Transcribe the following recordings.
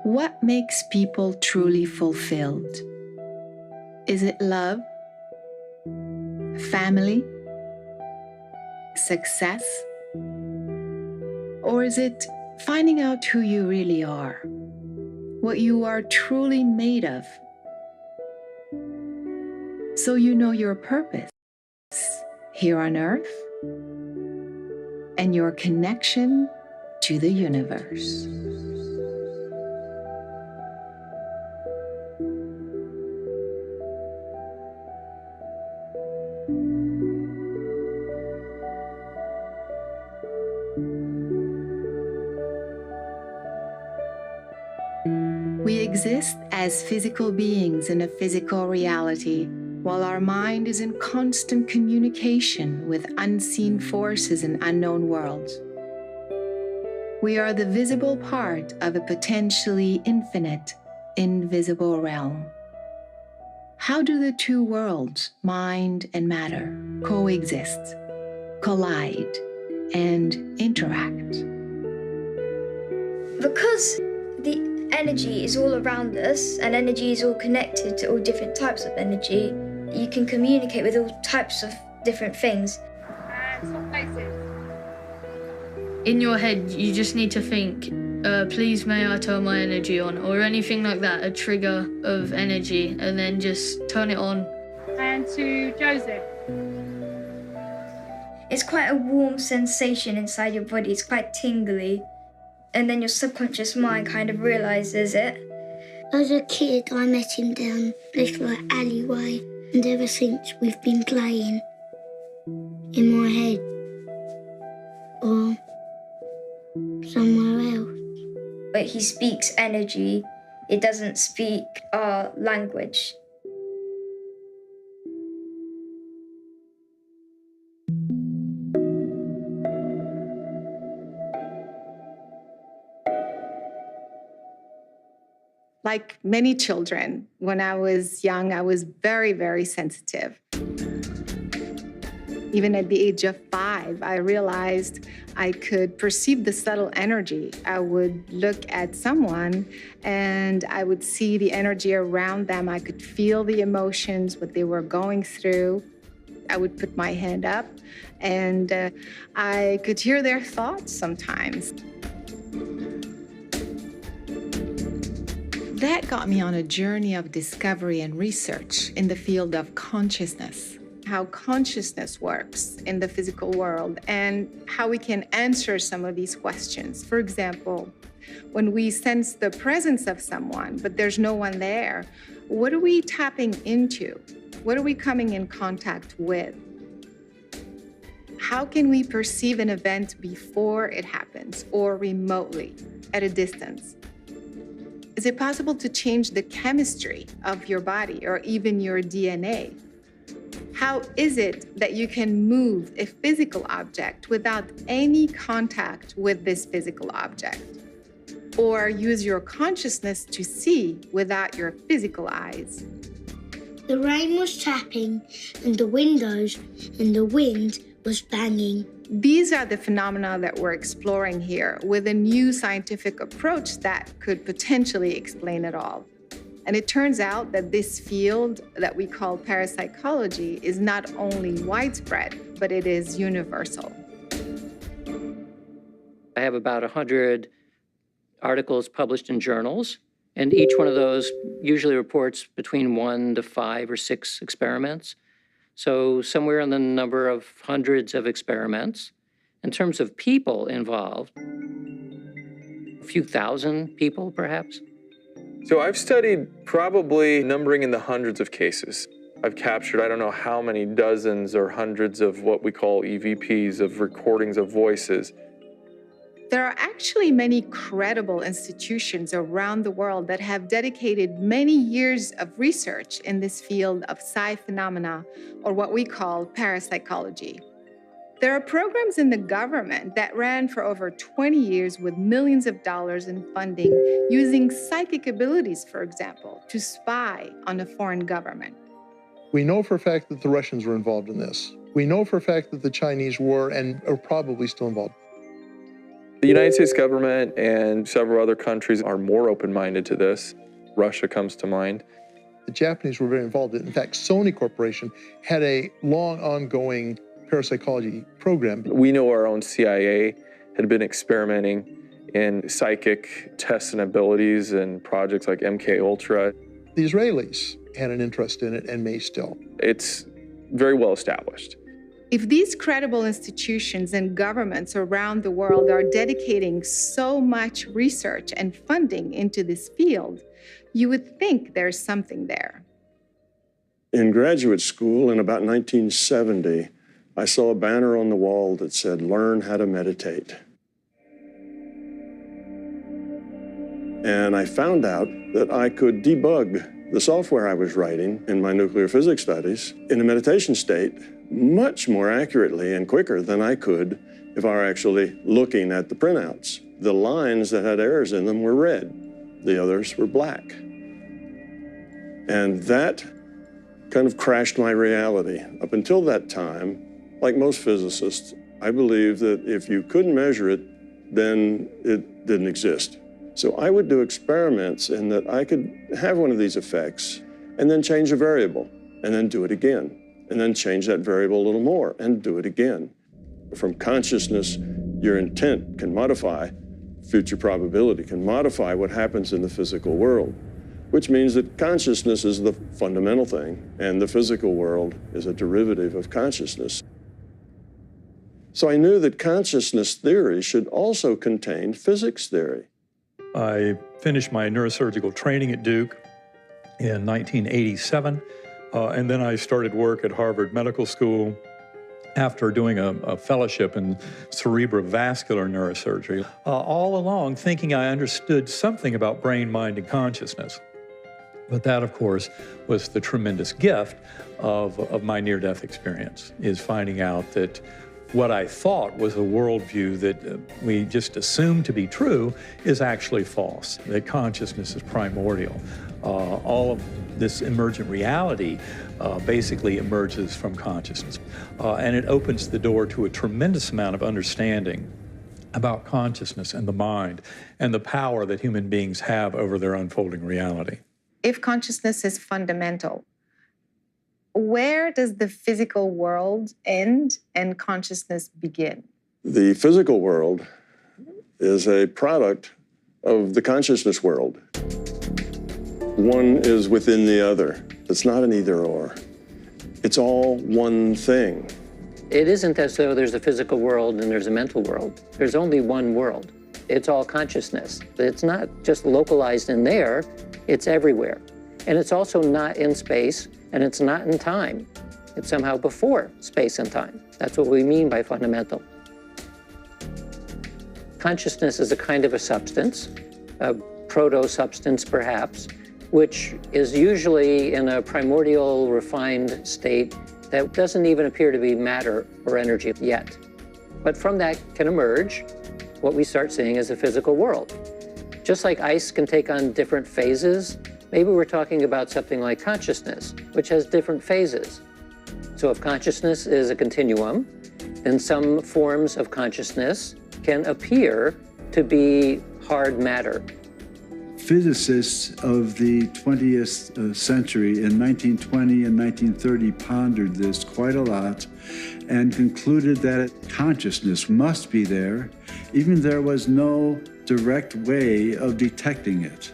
What makes people truly fulfilled? Is it love, family, success? Or is it finding out who you really are, what you are truly made of, so you know your purpose here on Earth and your connection to the universe? We exist as physical beings in a physical reality, while our mind is in constant communication with unseen forces in unknown worlds. We are the visible part of a potentially infinite, invisible realm. How do the two worlds, mind and matter, coexist, collide, and interact? Because the energy is all around us and energy is all connected to all different types of energy, you can communicate with all types of different things. In your head, you just need to think, please may I turn my energy on, or anything like that, a trigger of energy, and then just turn it on. And to Joseph. It's quite a warm sensation inside your body, it's quite tingly, and then your subconscious mind kind of realises it. As a kid, I met him down this like alleyway, and ever since we've been playing in my head or somewhere else. But he speaks energy, it doesn't speak our language. Like many children, when I was young, I was very, very sensitive. Even at the age of 5, I realized I could perceive the subtle energy. I would look at someone and I would see the energy around them. I could feel the emotions, what they were going through. I would put my hand up and I could hear their thoughts sometimes. That got me on a journey of discovery and research in the field of consciousness, how consciousness works in the physical world and how we can answer some of these questions. For example, when we sense the presence of someone, but there's no one there, what are we tapping into? What are we coming in contact with? How can we perceive an event before it happens or remotely at a distance? Is it possible to change the chemistry of your body or even your DNA? How is it that you can move a physical object without any contact with this physical object? Or use your consciousness to see without your physical eyes? The rain was tapping and the windows and the wind was banging. These are the phenomena that we're exploring here with a new scientific approach that could potentially explain it all. And it turns out that this field that we call parapsychology is not only widespread, but it is universal. I have about 100 articles published in journals, and each one of those usually reports between 1 to 5 or 6 experiments. So somewhere in the number of hundreds of experiments. In terms of people involved, a few thousand people, perhaps. So I've studied probably numbering in the hundreds of cases. I've captured, I don't know how many dozens or hundreds of what we call EVPs, of recordings of voices. There are actually many credible institutions around the world that have dedicated many years of research in this field of psi phenomena, or what we call parapsychology. There are programs in the government that ran for over 20 years with millions of dollars in funding, using psychic abilities, for example, to spy on a foreign government. We know for a fact that the Russians were involved in this. We know for a fact that the Chinese were and are probably still involved. The United States government and several other countries are more open-minded to this. Russia comes to mind. The Japanese were very involved. In fact, Sony Corporation had a long ongoing parapsychology program. We know our own CIA had been experimenting in psychic tests and abilities and projects like MK Ultra. The Israelis had an interest in it and may still. It's very well established. If these credible institutions and governments around the world are dedicating so much research and funding into this field, you would think there's something there. In graduate school in about 1970, I saw a banner on the wall that said, "Learn how to meditate." And I found out that I could debug the software I was writing in my nuclear physics studies in a meditation state much more accurately and quicker than I could if I were actually looking at the printouts. The lines that had errors in them were red. The others were black. And that kind of crashed my reality. Up until that time, like most physicists, I believed that if you couldn't measure it, then it didn't exist. So I would do experiments in that I could have one of these effects and then change a variable and then do it again and then change that variable a little more and do it again. From consciousness, your intent can modify future probability, can modify what happens in the physical world, which means that consciousness is the fundamental thing and the physical world is a derivative of consciousness. So I knew that consciousness theory should also contain physics theory. I finished my neurosurgical training at Duke in 1987, and then I started work at Harvard Medical School after doing a fellowship in cerebrovascular neurosurgery, all along thinking I understood something about brain, mind, and consciousness. But that, of course, was the tremendous gift of my near-death experience, is finding out that what I thought was a worldview that we just assumed to be true is actually false, that consciousness is primordial. All of this emergent reality basically emerges from consciousness. And it opens the door to a tremendous amount of understanding about consciousness and the mind and the power that human beings have over their unfolding reality. If consciousness is fundamental, where does the physical world end and consciousness begin? The physical world is a product of the consciousness world. One is within the other. It's not an either-or. It's all one thing. It isn't as though there's a physical world and there's a mental world. There's only one world. It's all consciousness. It's not just localized in there, it's everywhere. And it's also not in space, and it's not in time. It's somehow before space and time. That's what we mean by fundamental. Consciousness is a kind of a substance, a proto-substance perhaps, which is usually in a primordial, refined state that doesn't even appear to be matter or energy yet. But from that can emerge what we start seeing as a physical world. Just like ice can take on different phases, maybe we're talking about something like consciousness, which has different phases. So if consciousness is a continuum, then some forms of consciousness can appear to be hard matter. Physicists of the 20th century in 1920 and 1930 pondered this quite a lot and concluded that consciousness must be there, even there was no direct way of detecting it.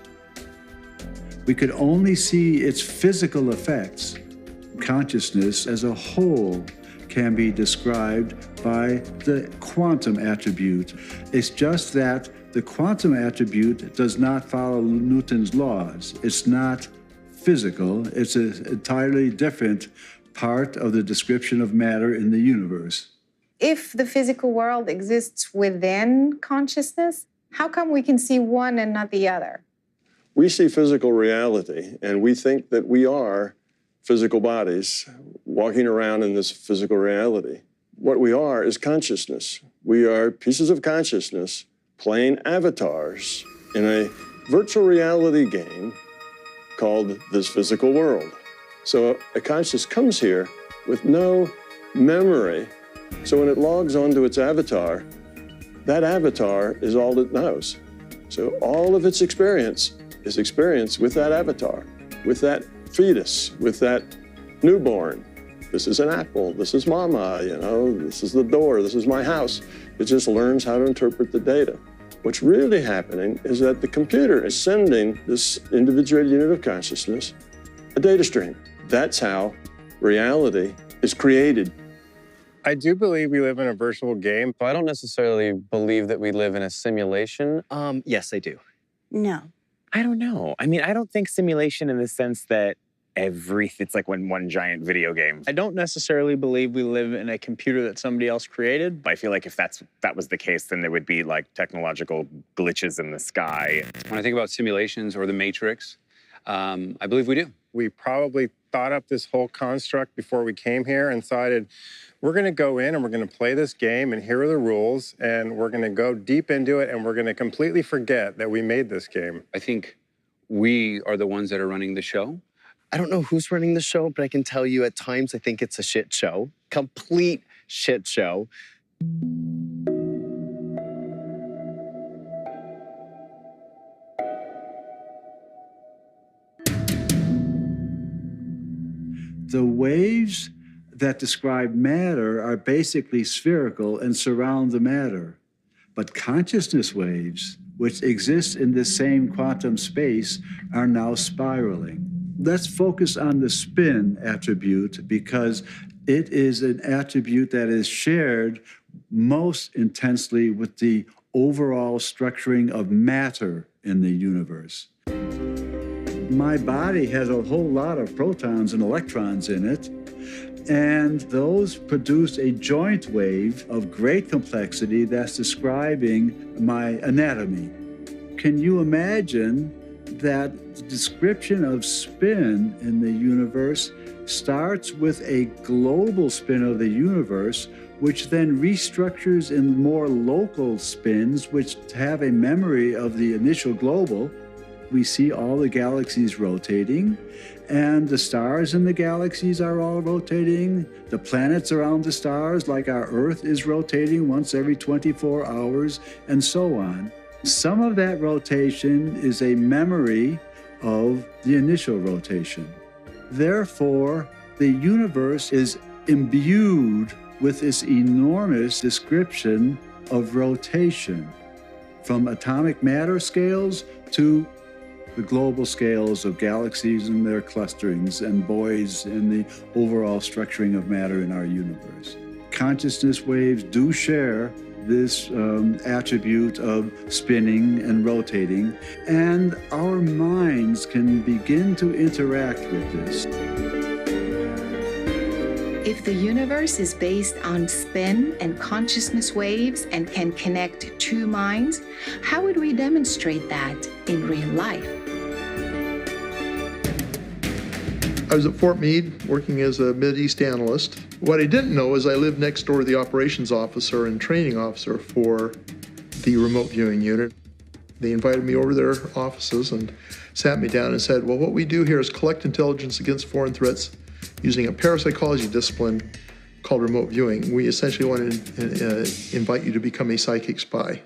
We could only see its physical effects. Consciousness as a whole can be described by the quantum attribute. It's just that the quantum attribute does not follow Newton's laws. It's not physical. It's an entirely different part of the description of matter in the universe. If the physical world exists within consciousness, how come we can see one and not the other? We see physical reality, and we think that we are physical bodies walking around in this physical reality. What we are is consciousness. We are pieces of consciousness playing avatars in a virtual reality game called this physical world. So a consciousness comes here with no memory. So when it logs onto its avatar, that avatar is all it knows. So all of its experience is experience with that avatar, with that fetus, with that newborn. This is an apple, this is mama, this is the door, this is my house. It just learns how to interpret the data. What's really happening is that the computer is sending this individuated unit of consciousness a data stream. That's how reality is created. I do believe we live in a virtual game. I don't necessarily believe that we live in a simulation. Yes, I do. No. I don't know. I mean, I don't think simulation in the sense that it's like one giant video game. I don't necessarily believe we live in a computer that somebody else created. I feel like if that was the case, then there would be like technological glitches in the sky. When I think about simulations or the Matrix, I believe we do. We probably thought up this whole construct before we came here and decided we're going to go in and we're going to play this game and here are the rules and we're going to go deep into it and we're going to completely forget that we made this game. I think we are the ones that are running the show. I don't know who's running the show, but I can tell you at times I think it's a shit show. Complete shit show. The waves that describe matter are basically spherical and surround the matter. But consciousness waves, which exist in the same quantum space, are now spiraling. Let's focus on the spin attribute because it is an attribute that is shared most intensely with the overall structuring of matter in the universe. My body has a whole lot of protons and electrons in it, and those produce a joint wave of great complexity that's describing my anatomy. Can you imagine that the description of spin in the universe starts with a global spin of the universe, which then restructures in more local spins, which have a memory of the initial global? We see all the galaxies rotating, and the stars in the galaxies are all rotating. The planets around the stars, like our Earth, is rotating once every 24 hours, and so on. Some of that rotation is a memory of the initial rotation. Therefore, the universe is imbued with this enormous description of rotation, from atomic matter scales to the global scales of galaxies and their clusterings and voids and the overall structuring of matter in our universe. Consciousness waves do share this attribute of spinning and rotating, and our minds can begin to interact with this. If the universe is based on spin and consciousness waves and can connect two minds, how would we demonstrate that in real life? I was at Fort Meade working as a Mideast analyst. What I didn't know is I lived next door to the operations officer and training officer for the remote viewing unit. They invited me over to their offices and sat me down and said, well, what we do here is collect intelligence against foreign threats using a parapsychology discipline called remote viewing. We essentially want to invite you to become a psychic spy.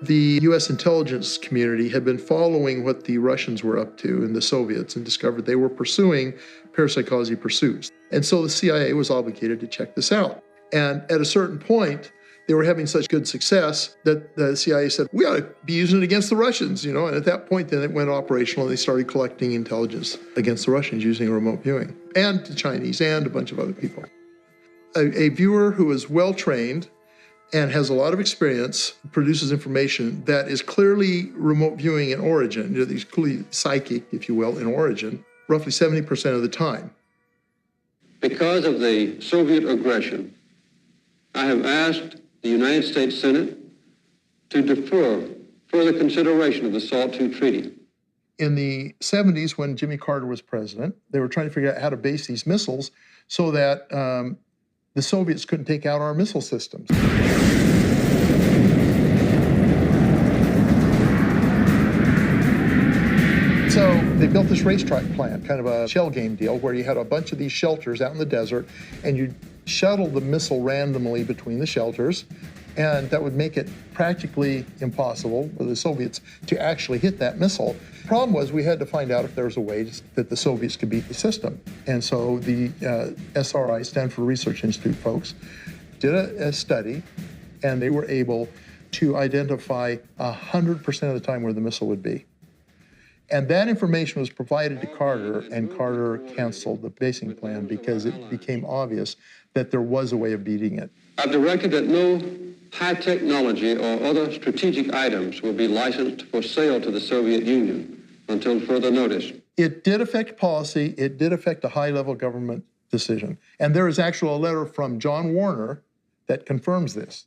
The U.S. intelligence community had been following what the Russians were up to and the Soviets and discovered they were pursuing parapsychology pursuits. And so the CIA was obligated to check this out. And at a certain point, they were having such good success that the CIA said, we ought to be using it against the Russians, And at that point, then it went operational and they started collecting intelligence against the Russians using remote viewing, and the Chinese and a bunch of other people. A viewer who is well-trained and has a lot of experience produces information that is clearly remote viewing in origin, it's clearly psychic, if you will, in origin, roughly 70% of the time. Because of the Soviet aggression, I have asked the United States Senate to defer further consideration of the SALT II treaty. In the 70s, when Jimmy Carter was president, they were trying to figure out how to base these missiles so that the Soviets couldn't take out our missile systems. So they built this racetrack plant, kind of a shell game deal, where you had a bunch of these shelters out in the desert, and you shuttled the missile randomly between the shelters, And that would make it practically impossible for the Soviets to actually hit that missile. Problem was we had to find out if there was a way that the Soviets could beat the system. And so the SRI, Stanford Research Institute folks, did a study, and they were able to identify 100% of the time where the missile would be. And that information was provided to Carter, and Carter canceled the basing plan because it became obvious that there was a way of beating it. I've directed that no high technology or other strategic items will be licensed for sale to the Soviet Union until further notice. It did affect policy. It did affect a high-level government decision. And there is actually a letter from John Warner that confirms this.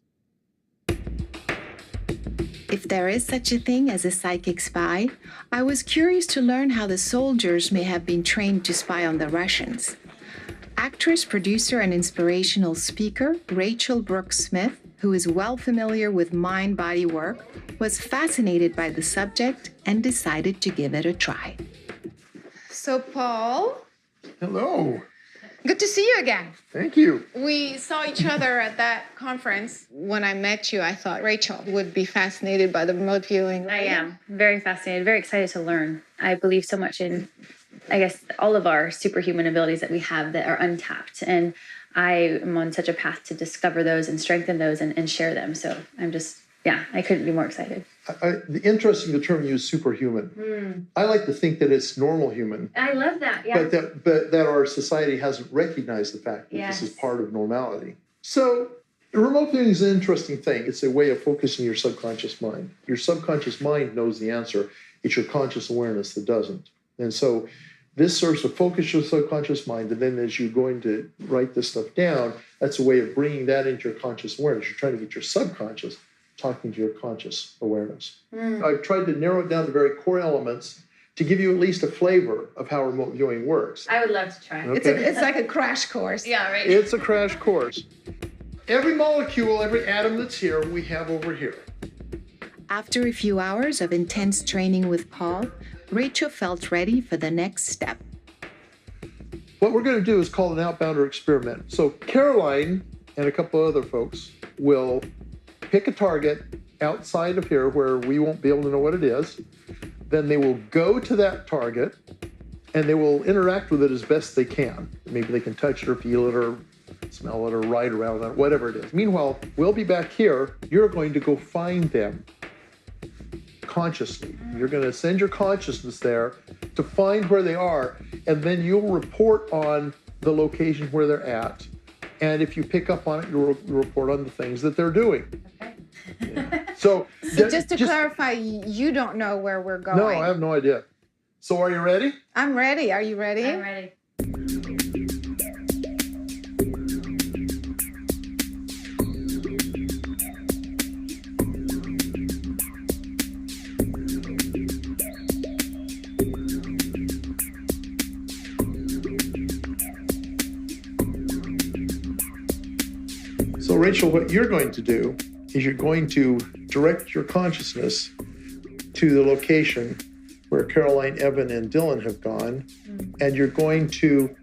If there is such a thing as a psychic spy, I was curious to learn how the soldiers may have been trained to spy on the Russians. Actress, producer, and inspirational speaker Rachel Brooks Smith, who is well familiar with mind-body work, was fascinated by the subject and decided to give it a try. So, Paul. Hello. Good to see you again. Thank you. We saw each other at that conference. When I met you, I thought Rachel would be fascinated by the remote viewing. I am very fascinated, very excited to learn. I believe so much in, I guess, all of our superhuman abilities that we have that are untapped. And I am on such a path to discover those and strengthen those and share them. So I'm just, I couldn't be more excited. Interesting, the term you use, superhuman. I like to think that it's normal human. I love that, yeah. But that our society hasn't recognized the fact that this is part of normality. So remote viewing is an interesting thing. It's a way of focusing your subconscious mind. Your subconscious mind knows the answer. It's your conscious awareness that doesn't. And so this serves to focus your subconscious mind, and then as you're going to write this stuff down, that's a way of bringing that into your conscious awareness. You're trying to get your subconscious talking to your conscious awareness. I've tried to narrow it down to very core elements to give you at least a flavor of how remote viewing works. I would love to try. Okay. It's like a crash course. Yeah, right. It's a crash course. Every molecule, every atom that's here, we have over here. After a few hours of intense training with Paul, Rachel felt ready for the next step. What we're going to do is called an outbounder experiment. So Caroline and a couple other folks will pick a target outside of here where we won't be able to know what it is. Then they will go to that target and they will interact with it as best they can. Maybe they can touch it or feel it or smell it or ride around on it, whatever it is. Meanwhile, we'll be back here. You're going to go find them consciously. You're going to send your consciousness there to find where they are, and then you'll report on the location where they're at. And if you pick up on it, you'll report on the things that they're doing. Okay. Yeah. So just to clarify, you don't know where we're going. No, I have no idea. So are you ready? I'm ready. Are you ready? I'm ready. So Rachel, what you're going to do is you're going to direct your consciousness to the location where Caroline, Evan, and Dylan have gone, and you're going to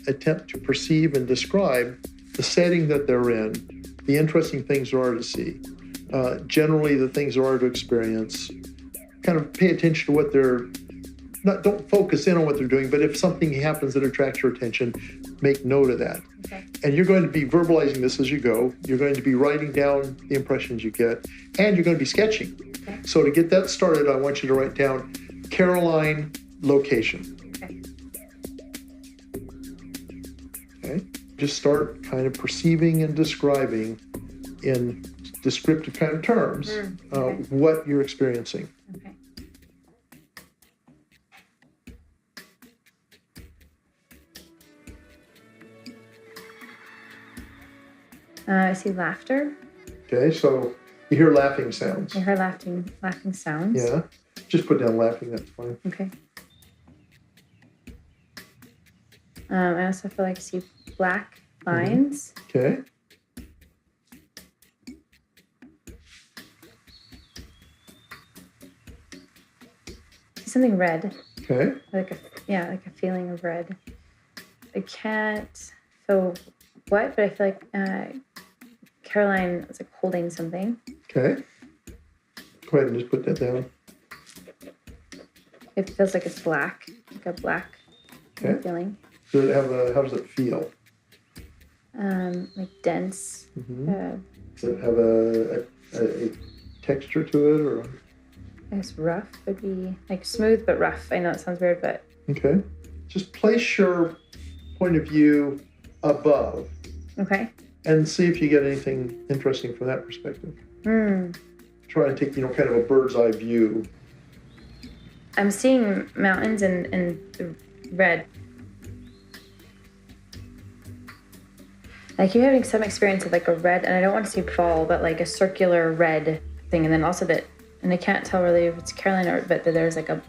attempt to perceive and describe the setting that they're in, the interesting things there are to see, generally the things there are to experience. Kind of pay attention to what they're, don't focus in on what they're doing, but if something happens that attracts your attention, make note of that. Okay. And you're going to be verbalizing this as you go. You're going to be writing down the impressions you get, and you're going to be sketching. Okay. So to get that started, I want you to write down Caroline location. Okay. Just start kind of perceiving and describing in descriptive kind of terms what you're experiencing. Okay. I see laughter. Okay, so you hear laughing sounds. I heard laughing sounds. Yeah, just put down laughing, that's fine. Okay. I also feel like I see black lines. Okay. See something red. Okay. Like a feeling of red. I can't feel what, but I feel like Caroline was like holding something. Okay. Go ahead and just put that down. It feels like it's black, like a black feeling. Does it have how does it feel? Like dense. Does it have a texture to it, or? I guess rough would be like smooth but rough. I know it sounds weird, but. Okay. Just place your point of view above. Okay. And see if you get anything interesting from that perspective. Try and take, kind of a bird's eye view. I'm seeing mountains and red. I keep having some experience of like a red, and I don't want to say ball, but like a circular red thing. And then also that, and I can't tell really if it's Caroline or, but that there's like a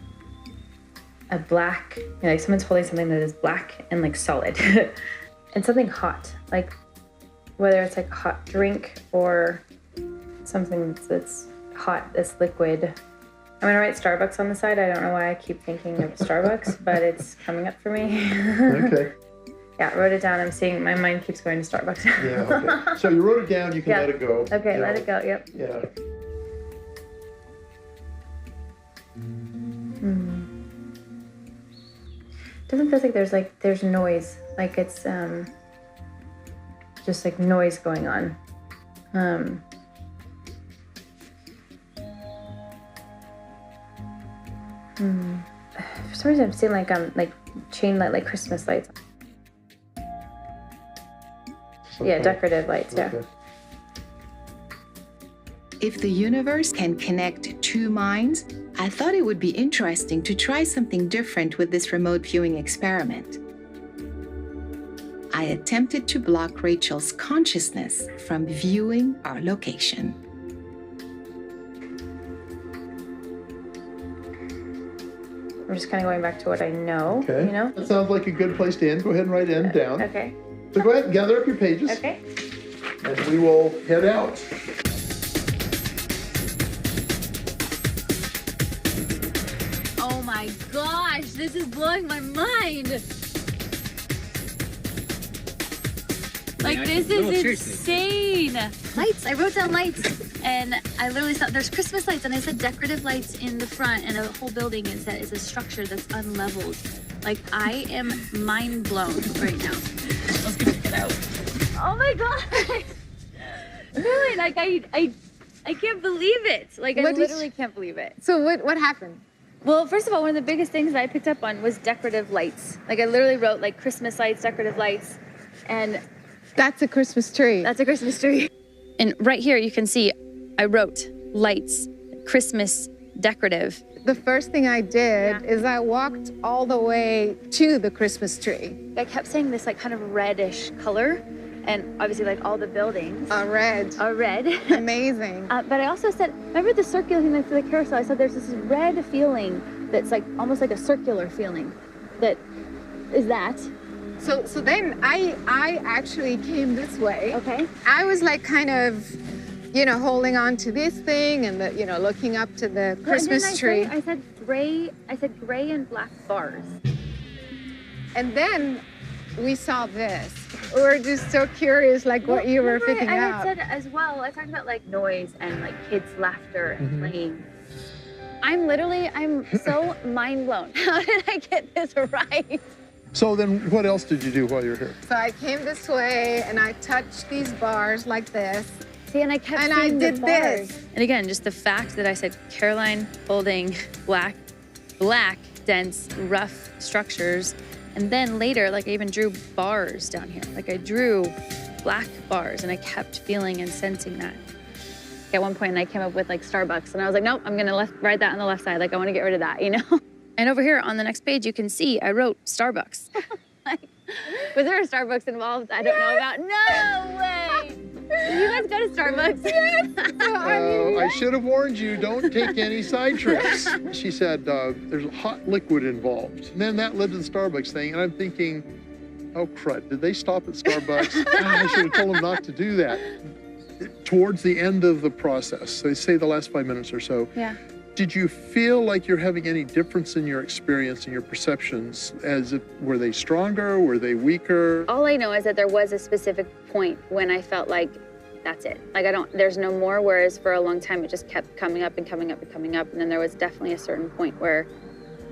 black, like someone's holding something that is black and like solid. And something hot, like whether it's like a hot drink or something that's hot, that's liquid. I'm gonna write Starbucks on the side. I don't know why I keep thinking of Starbucks, but it's coming up for me. Okay. Yeah, I wrote it down. I'm seeing my mind keeps going to Starbucks. Yeah, okay. So you wrote it down, you can let it go. Okay, let it go, yep. Yeah. Doesn't feel like there's noise. Like it's just like noise going on. For some reason I'm seeing like chain light, like Christmas lights. Yeah, decorative lights, yeah. If the universe can connect two minds, I thought it would be interesting to try something different with this remote viewing experiment. I attempted to block Rachel's consciousness from viewing our location. I'm just kind of going back to what I know, Okay. That sounds like a good place to end. Go ahead and write end down. Okay. So go ahead and gather up your pages. Okay. And we will head out. Oh my gosh, this is blowing my mind. Like, this is insane. Lights, I wrote down lights. And I literally thought there's Christmas lights, and I said decorative lights in the front, and a whole building is a structure that's unleveled. Like, I am mind blown right now. Let's get out. Oh my god. Really, like I can't believe it. Like, I literally can't believe it. So what happened? Well, first of all, one of the biggest things that I picked up on was decorative lights. Like, I literally wrote like Christmas lights, decorative lights, and that's a Christmas tree. That's a Christmas tree. And right here you can see I wrote lights, Christmas, decorative. The first thing I did is I walked all the way to the Christmas tree. I kept saying this like kind of reddish color, and obviously like all the buildings are red. Amazing. But I also said, remember the circular thing for the carousel? I said there's this red feeling that's like almost like a circular feeling. That is that. So then I actually came this way. Okay. I was like kind of, holding on to this thing and looking up to the Christmas tree. I said gray and black bars. And then we saw this. We were just so curious, like what you were picking I up. said as well, I talked about like noise and like kids' laughter and playing. I'm so mind blown. How did I get this right? So then what else did you do while you were here? So I came this way and I touched these bars like this. See, and I kept and seeing I did the bars. this. And again, just the fact that I said Caroline holding black, dense, rough structures. And then later, like I even drew bars down here. Like I drew black bars and I kept feeling and sensing that. At one point I came up with like Starbucks and I was like, nope, I'm gonna write that on the left side. Like I wanna get rid of that, And over here on the next page, you can see I wrote Starbucks. Was there a Starbucks involved? I don't know about. No way! Did you guys go to Starbucks? Yes! I should have warned you, don't take any side trips. She said, there's a hot liquid involved. And then that led to the Starbucks thing, and I'm thinking, oh crud, did they stop at Starbucks? I should have told them not to do that. Towards the end of the process, so say the last 5 minutes or so, did you feel like you're having any difference in your experience and your perceptions? Were they stronger? Were they weaker? All I know is that there was a specific point when I felt like that's it. Like there's no more, whereas for a long time it just kept coming up and coming up and coming up. And then there was definitely a certain point where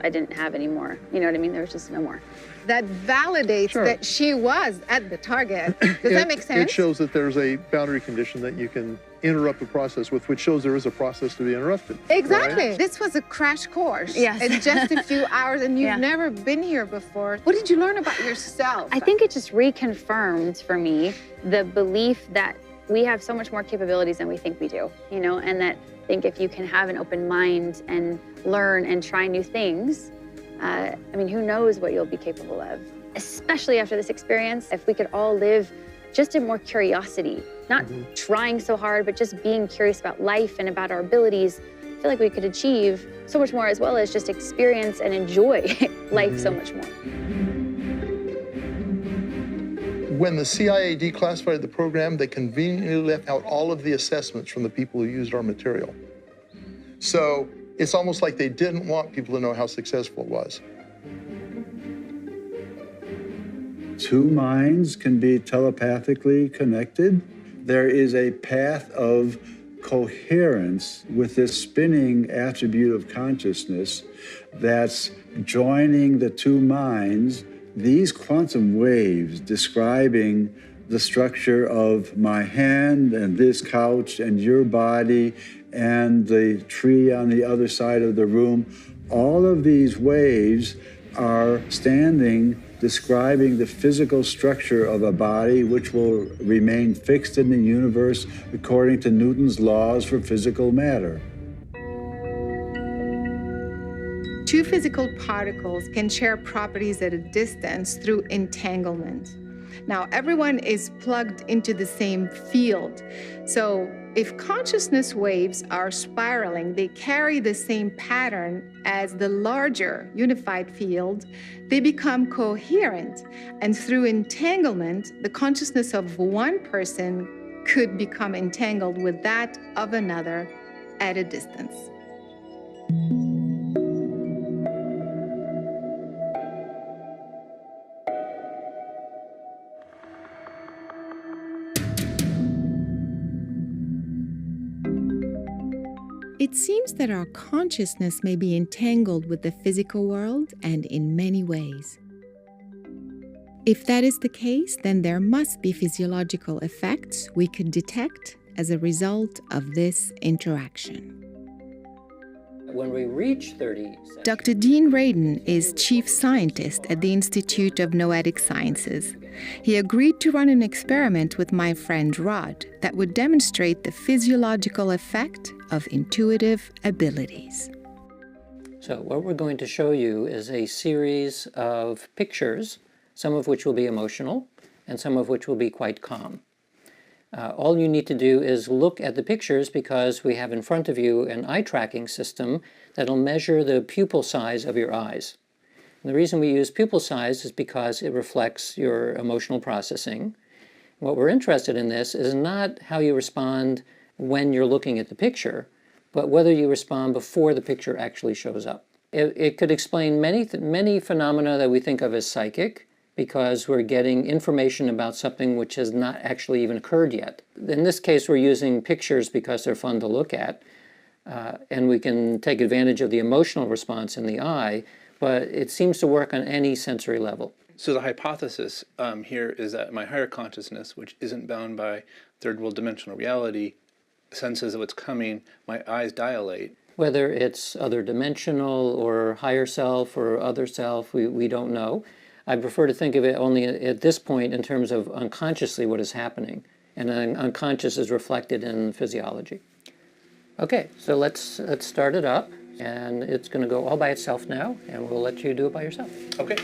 I didn't have any more. You know what I mean? There was just no more. That validates that she was at the target. Does that make sense? It shows that there's a boundary condition that you can interrupt the process with, which shows there is a process to be interrupted. Exactly. Right? This was a crash course. Yes. In just a few hours, and you've never been here before. What did you learn about yourself? I think it just reconfirmed for me the belief that we have so much more capabilities than we think we do, you know, and that I think if you can have an open mind and learn and try new things, I mean, who knows what you'll be capable of, especially after this experience. If we could all live just in more curiosity, not trying so hard, but just being curious about life and about our abilities, I feel like we could achieve so much more, as well as just experience and enjoy life so much more. When the CIA declassified the program, they conveniently left out all of the assessments from the people who used our material. So it's almost like they didn't want people to know how successful it was. Two minds can be telepathically connected. There is a path of coherence with this spinning attribute of consciousness that's joining the two minds. These quantum waves describing the structure of my hand and this couch and your body and the tree on the other side of the room, all of these waves are standing, describing the physical structure of a body which will remain fixed in the universe according to Newton's laws for physical matter. Two physical particles can share properties at a distance through entanglement. Now, everyone is plugged into the same field. So if consciousness waves are spiraling, they carry the same pattern as the larger unified field. They become coherent. And through entanglement, the consciousness of one person could become entangled with that of another at a distance. It seems that our consciousness may be entangled with the physical world and in many ways. If that is the case, then there must be physiological effects we could detect as a result of this interaction. When we reach 30 seconds, Dr. Dean Radin is chief scientist at the Institute of Noetic Sciences. He agreed to run an experiment with my friend Rod that would demonstrate the physiological effect of intuitive abilities. So what we're going to show you is a series of pictures, some of which will be emotional and some of which will be quite calm. All you need to do is look at the pictures because we have in front of you an eye tracking system that'll measure the pupil size of your eyes. And the reason we use pupil size is because it reflects your emotional processing. What we're interested in this is not how you respond when you're looking at the picture, but whether you respond before the picture actually shows up. It could explain many phenomena that we think of as psychic, because we're getting information about something which has not actually even occurred yet. In this case, we're using pictures because they're fun to look at, and we can take advantage of the emotional response in the eye, but it seems to work on any sensory level. So the hypothesis here is that my higher consciousness, which isn't bound by third world dimensional reality, senses what's coming, my eyes dilate. Whether it's other dimensional or higher self or other self, we don't know. I prefer to think of it only at this point in terms of unconsciously what is happening, and unconscious is reflected in physiology. Okay, so let's start it up, and it's going to go all by itself now, and we'll let you do it by yourself. Okay.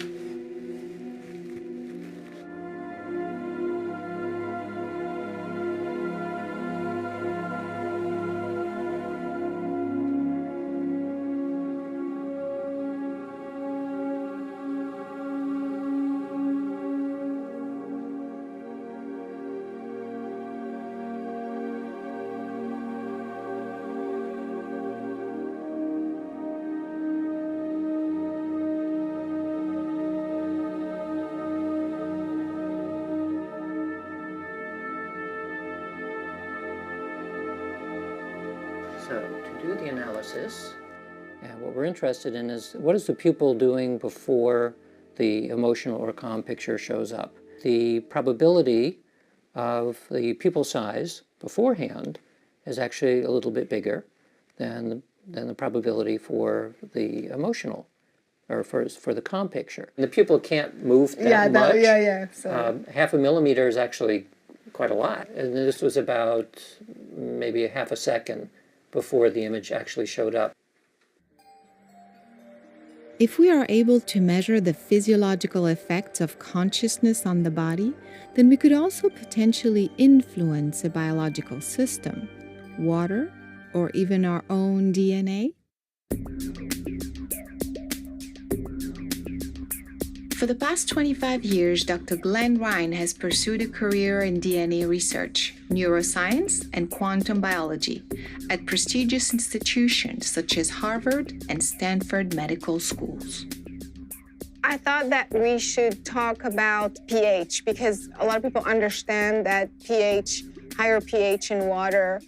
So to do the analysis, and what we're interested in is what is the pupil doing before the emotional or calm picture shows up. The probability of the pupil size beforehand is actually a little bit bigger than the probability for the emotional or for the calm picture. The pupil can't move that much. So. Half a millimeter is actually quite a lot. And this was about maybe a half a second before the image actually showed up. If we are able to measure the physiological effects of consciousness on the body, then we could also potentially influence a biological system, water, or even our own DNA. For the past 25 years, Dr. Glenn Ryan has pursued a career in DNA research, neuroscience, and quantum biology at prestigious institutions such as Harvard and Stanford medical schools. I thought that we should talk about pH because a lot of people understand that pH, higher pH in water,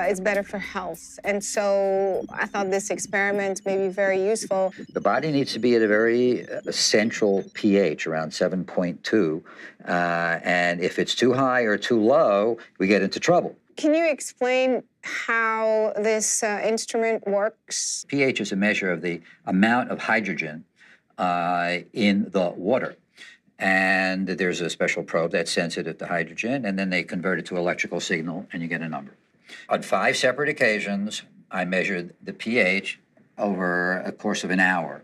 is better for health. And so I thought this experiment may be very useful. The body needs to be at a very central pH, around 7.2. And if it's too high or too low, we get into trouble. Can you explain how this instrument works? pH is a measure of the amount of hydrogen in the water. And there's a special probe that's sensitive to hydrogen, and then they convert it to electrical signal, and you get a number. On 5 separate occasions, I measured the pH over a course of an hour,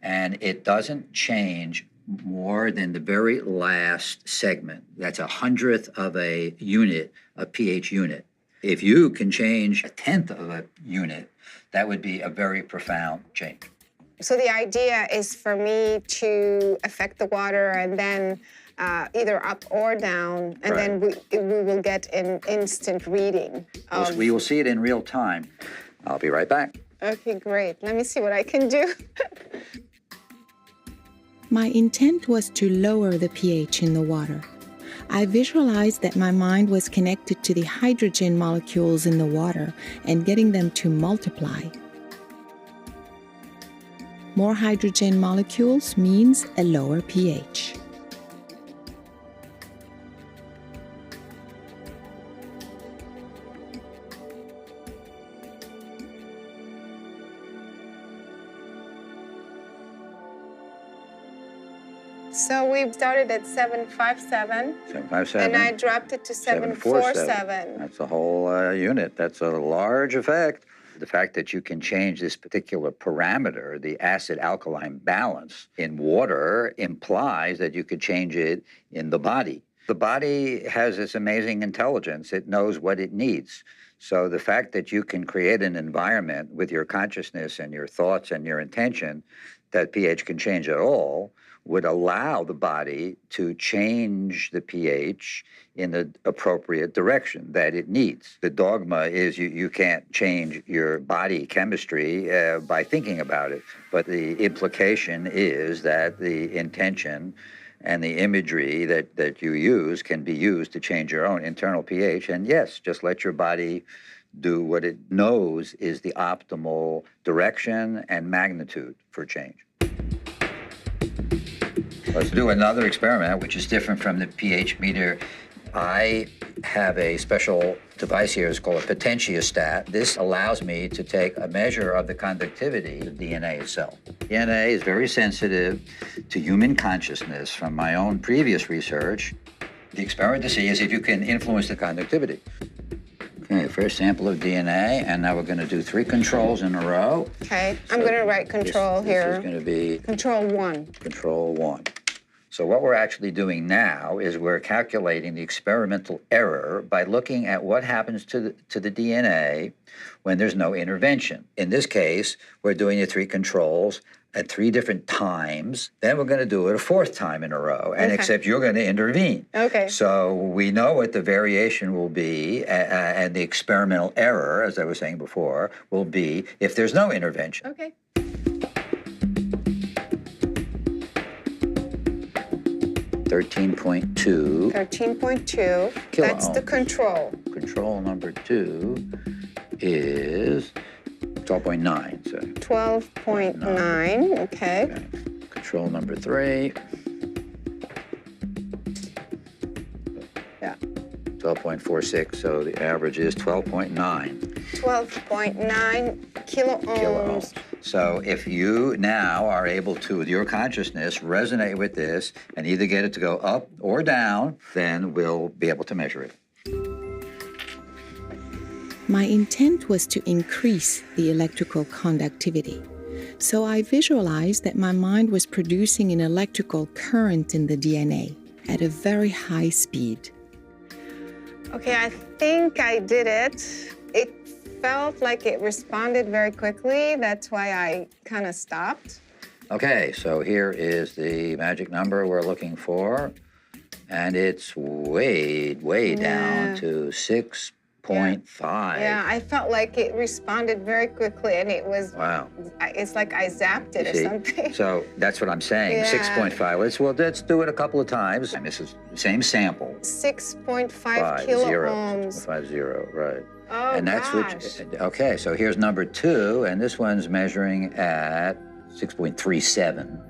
and it doesn't change more than the very last segment. That's 1/100th of a unit, a pH unit. If you can change 1/10 of a unit, that would be a very profound change. So the idea is for me to affect the water and then either up or down, and then we will get an instant reading. We will see it in real time. I'll be right back. Okay, great. Let me see what I can do. My intent was to lower the pH in the water. I visualized that my mind was connected to the hydrogen molecules in the water and getting them to multiply. More hydrogen molecules means a lower pH. So we started at 757. 757. And I dropped it to 747. That's a whole unit. That's a large effect. The fact that you can change this particular parameter, the acid-alkaline balance in water, implies that you could change it in the body. The body has this amazing intelligence. It knows what it needs. So the fact that you can create an environment with your consciousness and your thoughts and your intention that pH can change at all would allow the body to change the pH in the appropriate direction that it needs. The dogma is you can't change your body chemistry by thinking about it, but the implication is that the intention and the imagery that you use can be used to change your own internal pH. And yes, just let your body do what it knows is the optimal direction and magnitude for change. Let's do another experiment, which is different from the pH meter. I have a special device here. It's called a potentiostat. This allows me to take a measure of the conductivity of DNA itself. DNA is very sensitive to human consciousness. From my own previous research, the experiment to see is if you can influence the conductivity. Okay, first sample of DNA, and now we're going to do 3 controls in a row. Okay, I'm going to write control here. This is going to be Control 1. Control 1. So what we're actually doing now is we're calculating the experimental error by looking at what happens to the DNA when there's no intervention. In this case, we're doing the 3 controls at 3 different times. Then we're going to do it a 4th time in a row, and except you're going to intervene. Okay. So we know what the variation will be, and the experimental error, as I was saying before, will be if there's no intervention. Okay. 13.2. 13.2. That's the control. Control number 2 is is 12.9. So 12.9, okay. Control number 3. Yeah. 12.46, so the average is 12.9. 12.9 kiloohms. So if you now are able to, with your consciousness, resonate with this and either get it to go up or down, then we'll be able to measure it. My intent was to increase the electrical conductivity. So I visualized that my mind was producing an electrical current in the DNA at a very high speed. Okay, I think I did it. It felt like it responded very quickly. That's why I kind of stopped. Okay, so here is the magic number we're looking for. And it's way down to 6.5. Yeah, I felt like it responded very quickly, and it was, wow. It's like I zapped it or something. So that's what I'm saying, 6.5. Let's do it a couple of times. And this is the same sample. 6.5 kiloohms. 50, right. Oh, and that's gosh. Okay, so here's number 2, and this one's measuring at 6.37.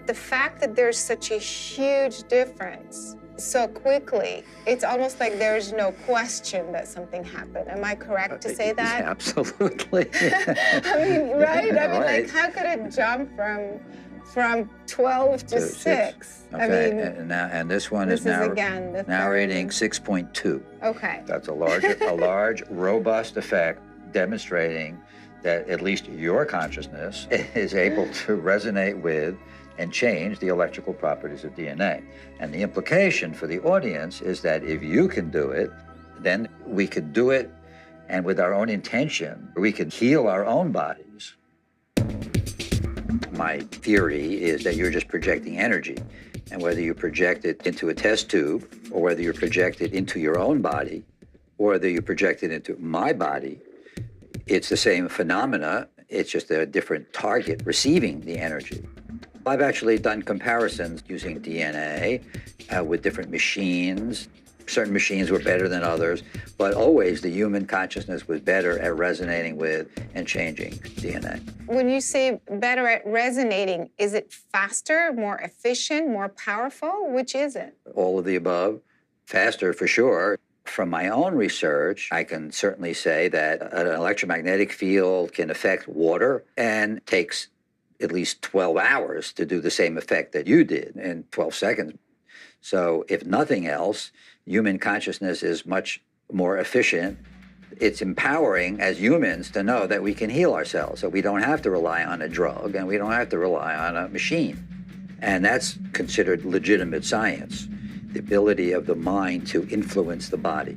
The fact that there's such a huge difference so quickly, it's almost like there's no question that something happened. Am I correct to say that? Absolutely. I mean, right? I mean, like, how could it jump from 12 to 6? Okay, I mean, and this one is now reading 6.2. Okay. That's a large, robust effect demonstrating that at least your consciousness is able to resonate with and change the electrical properties of DNA. And the implication for the audience is that if you can do it, then we could do it, and with our own intention, we can heal our own bodies. My theory is that you're just projecting energy, and whether you project it into a test tube, or whether you project it into your own body, or whether you project it into my body, it's the same phenomena, it's just a different target receiving the energy. I've actually done comparisons using DNA with different machines. Certain machines were better than others, but always the human consciousness was better at resonating with and changing DNA. When you say better at resonating, is it faster, more efficient, more powerful? Which is it? All of the above. Faster for sure. From my own research, I can certainly say that an electromagnetic field can affect water and takes at least 12 hours to do the same effect that you did in 12 seconds. So if nothing else, human consciousness is much more efficient. It's empowering as humans to know that we can heal ourselves, so we don't have to rely on a drug and we don't have to rely on a machine. And that's considered legitimate science, the ability of the mind to influence the body.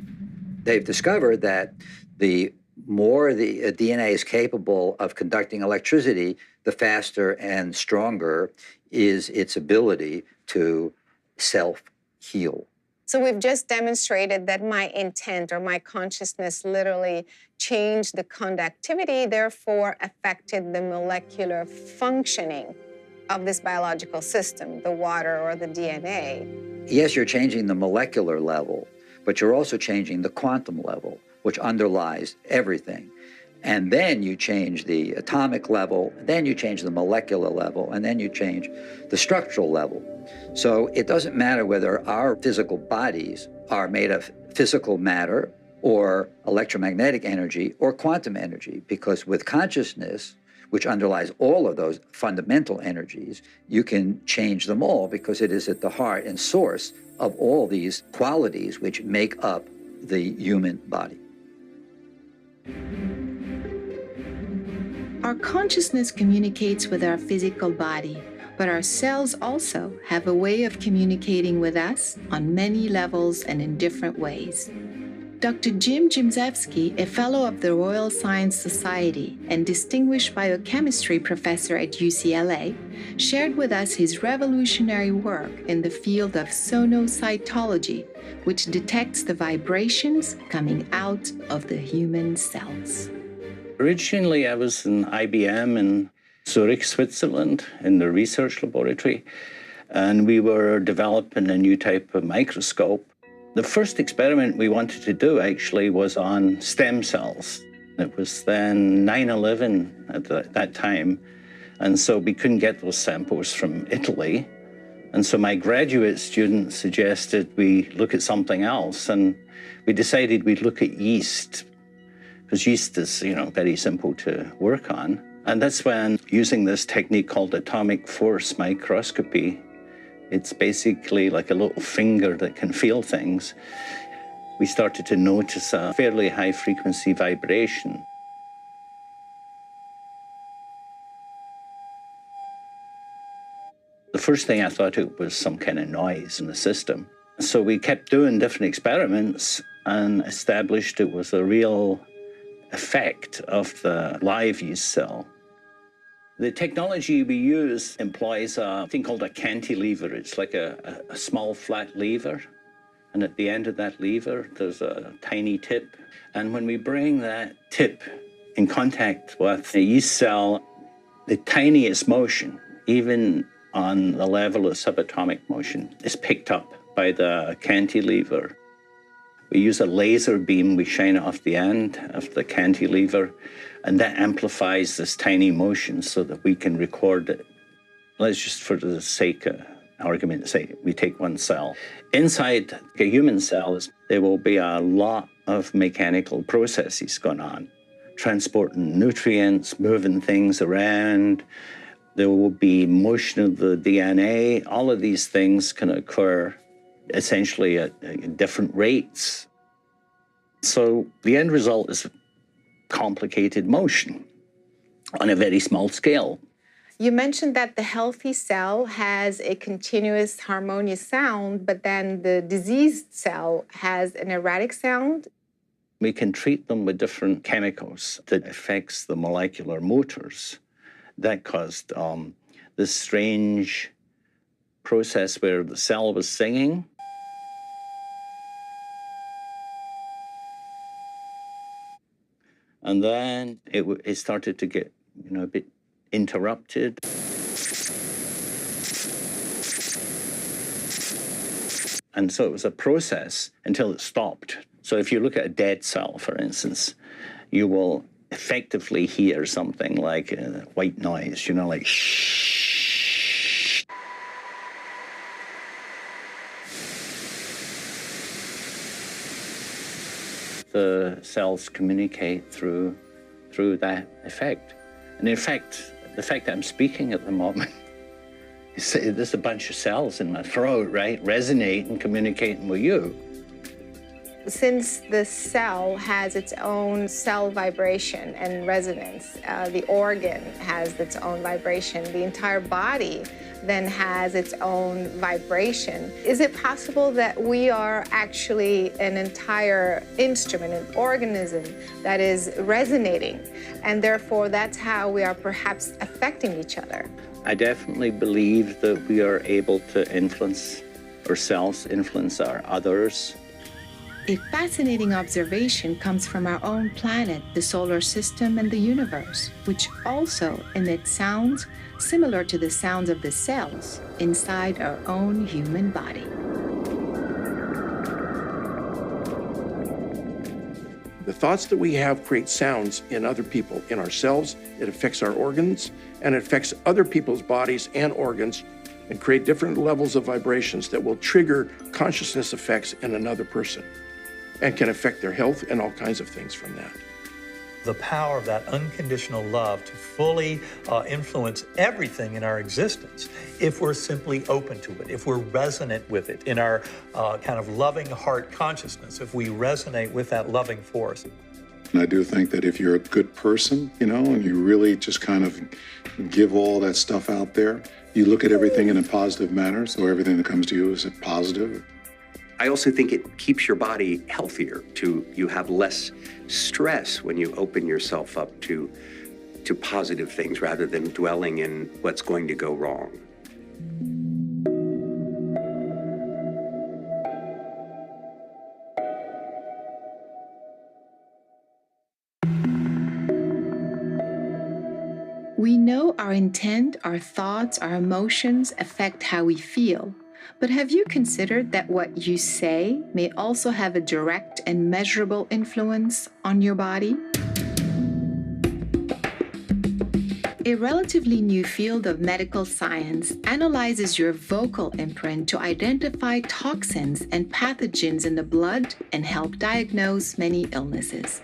They've discovered that the more the DNA is capable of conducting electricity, the faster and stronger is its ability to self-heal. So we've just demonstrated that my intent or my consciousness literally changed the conductivity, therefore affected the molecular functioning of this biological system, the water or the DNA. Yes, you're changing the molecular level, but you're also changing the quantum level, which underlies everything. And then you change the atomic level, then you change the molecular level, and then you change the structural level. So it doesn't matter whether our physical bodies are made of physical matter or electromagnetic energy or quantum energy, because with consciousness, which underlies all of those fundamental energies, you can change them all because it is at the heart and source of all these qualities which make up the human body. Our consciousness communicates with our physical body, but our cells also have a way of communicating with us on many levels and in different ways. Dr. Jim Jimzewski, a fellow of the Royal Science Society and distinguished biochemistry professor at UCLA, shared with us his revolutionary work in the field of sonocytology, which detects the vibrations coming out of the human cells. Originally, I was in IBM in Zurich, Switzerland, in the research laboratory, and we were developing a new type of microscope. The first experiment we wanted to do actually was on stem cells. It was then 9/11 at that time, and so we couldn't get those samples from Italy. And so my graduate student suggested we look at something else, and we decided we'd look at yeast, because yeast is, very simple to work on. And that's when, using this technique called atomic force microscopy, it's basically like a little finger that can feel things, we started to notice a fairly high frequency vibration. The first thing I thought it was some kind of noise in the system. So we kept doing different experiments and established it was a real effect of the live yeast cell. The technology we use employs a thing called a cantilever. It's like a small flat lever. And at the end of that lever, there's a tiny tip. And when we bring that tip in contact with a yeast cell, the tiniest motion, even on the level of subatomic motion, is picked up by the cantilever. We use a laser beam, we shine it off the end of the cantilever, and that amplifies this tiny motion so that we can record it. Let's just, for the sake of argument, say we take one cell. Inside a human cell, there will be a lot of mechanical processes going on, transporting nutrients, moving things around. There will be motion of the DNA. All of these things can occur essentially at different rates. So the end result is complicated motion on a very small scale. You mentioned that the healthy cell has a continuous harmonious sound, but then the diseased cell has an erratic sound. We can treat them with different chemicals that affects the molecular motors. That caused this strange process where the cell was singing. And then it started to get, a bit interrupted. And so it was a process until it stopped. So if you look at a dead cell, for instance, you will effectively hear something like white noise, like shh. The cells communicate through that effect. And in fact, the fact that I'm speaking at the moment, there's a bunch of cells in my throat, right, resonating, communicating with you. Since the cell has its own cell vibration and resonance, the organ has its own vibration, the entire body then has its own vibration. Is it possible that we are actually an entire instrument, an organism that is resonating, and therefore that's how we are perhaps affecting each other? I definitely believe that we are able to influence ourselves, influence our others. A fascinating observation comes from our own planet, the solar system, and the universe, which also emits sounds similar to the sounds of the cells inside our own human body. The thoughts that we have create sounds in other people, in ourselves. It affects our organs, and it affects other people's bodies and organs, and create different levels of vibrations that will trigger consciousness effects in another person, and can affect their health and all kinds of things from that. The power of that unconditional love to fully influence everything in our existence if we're simply open to it, if we're resonant with it in our kind of loving heart consciousness, if we resonate with that loving force. And I do think that if you're a good person, and you really just kind of give all that stuff out there, you look at everything in a positive manner, so everything that comes to you is positive. I also think it keeps your body healthier. You have less stress when you open yourself up to positive things rather than dwelling in what's going to go wrong. We know our intent, our thoughts, our emotions affect how we feel. But have you considered that what you say may also have a direct and measurable influence on your body? A relatively new field of medical science analyzes your vocal imprint to identify toxins and pathogens in the blood and help diagnose many illnesses.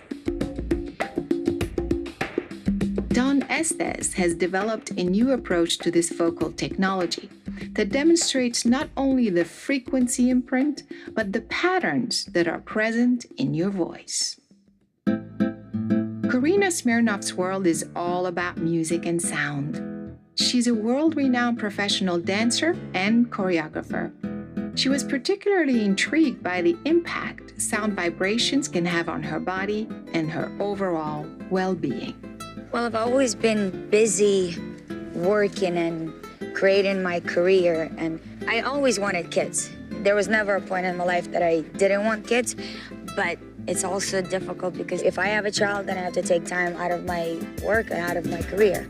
Don Estes has developed a new approach to this vocal technology that demonstrates not only the frequency imprint, but the patterns that are present in your voice. Karina Smirnoff's world is all about music and sound. She's a world-renowned professional dancer and choreographer. She was particularly intrigued by the impact sound vibrations can have on her body and her overall well-being. Well, I've always been busy working and creating my career, and I always wanted kids. There was never a point in my life that I didn't want kids, but it's also difficult because if I have a child, then I have to take time out of my work and out of my career.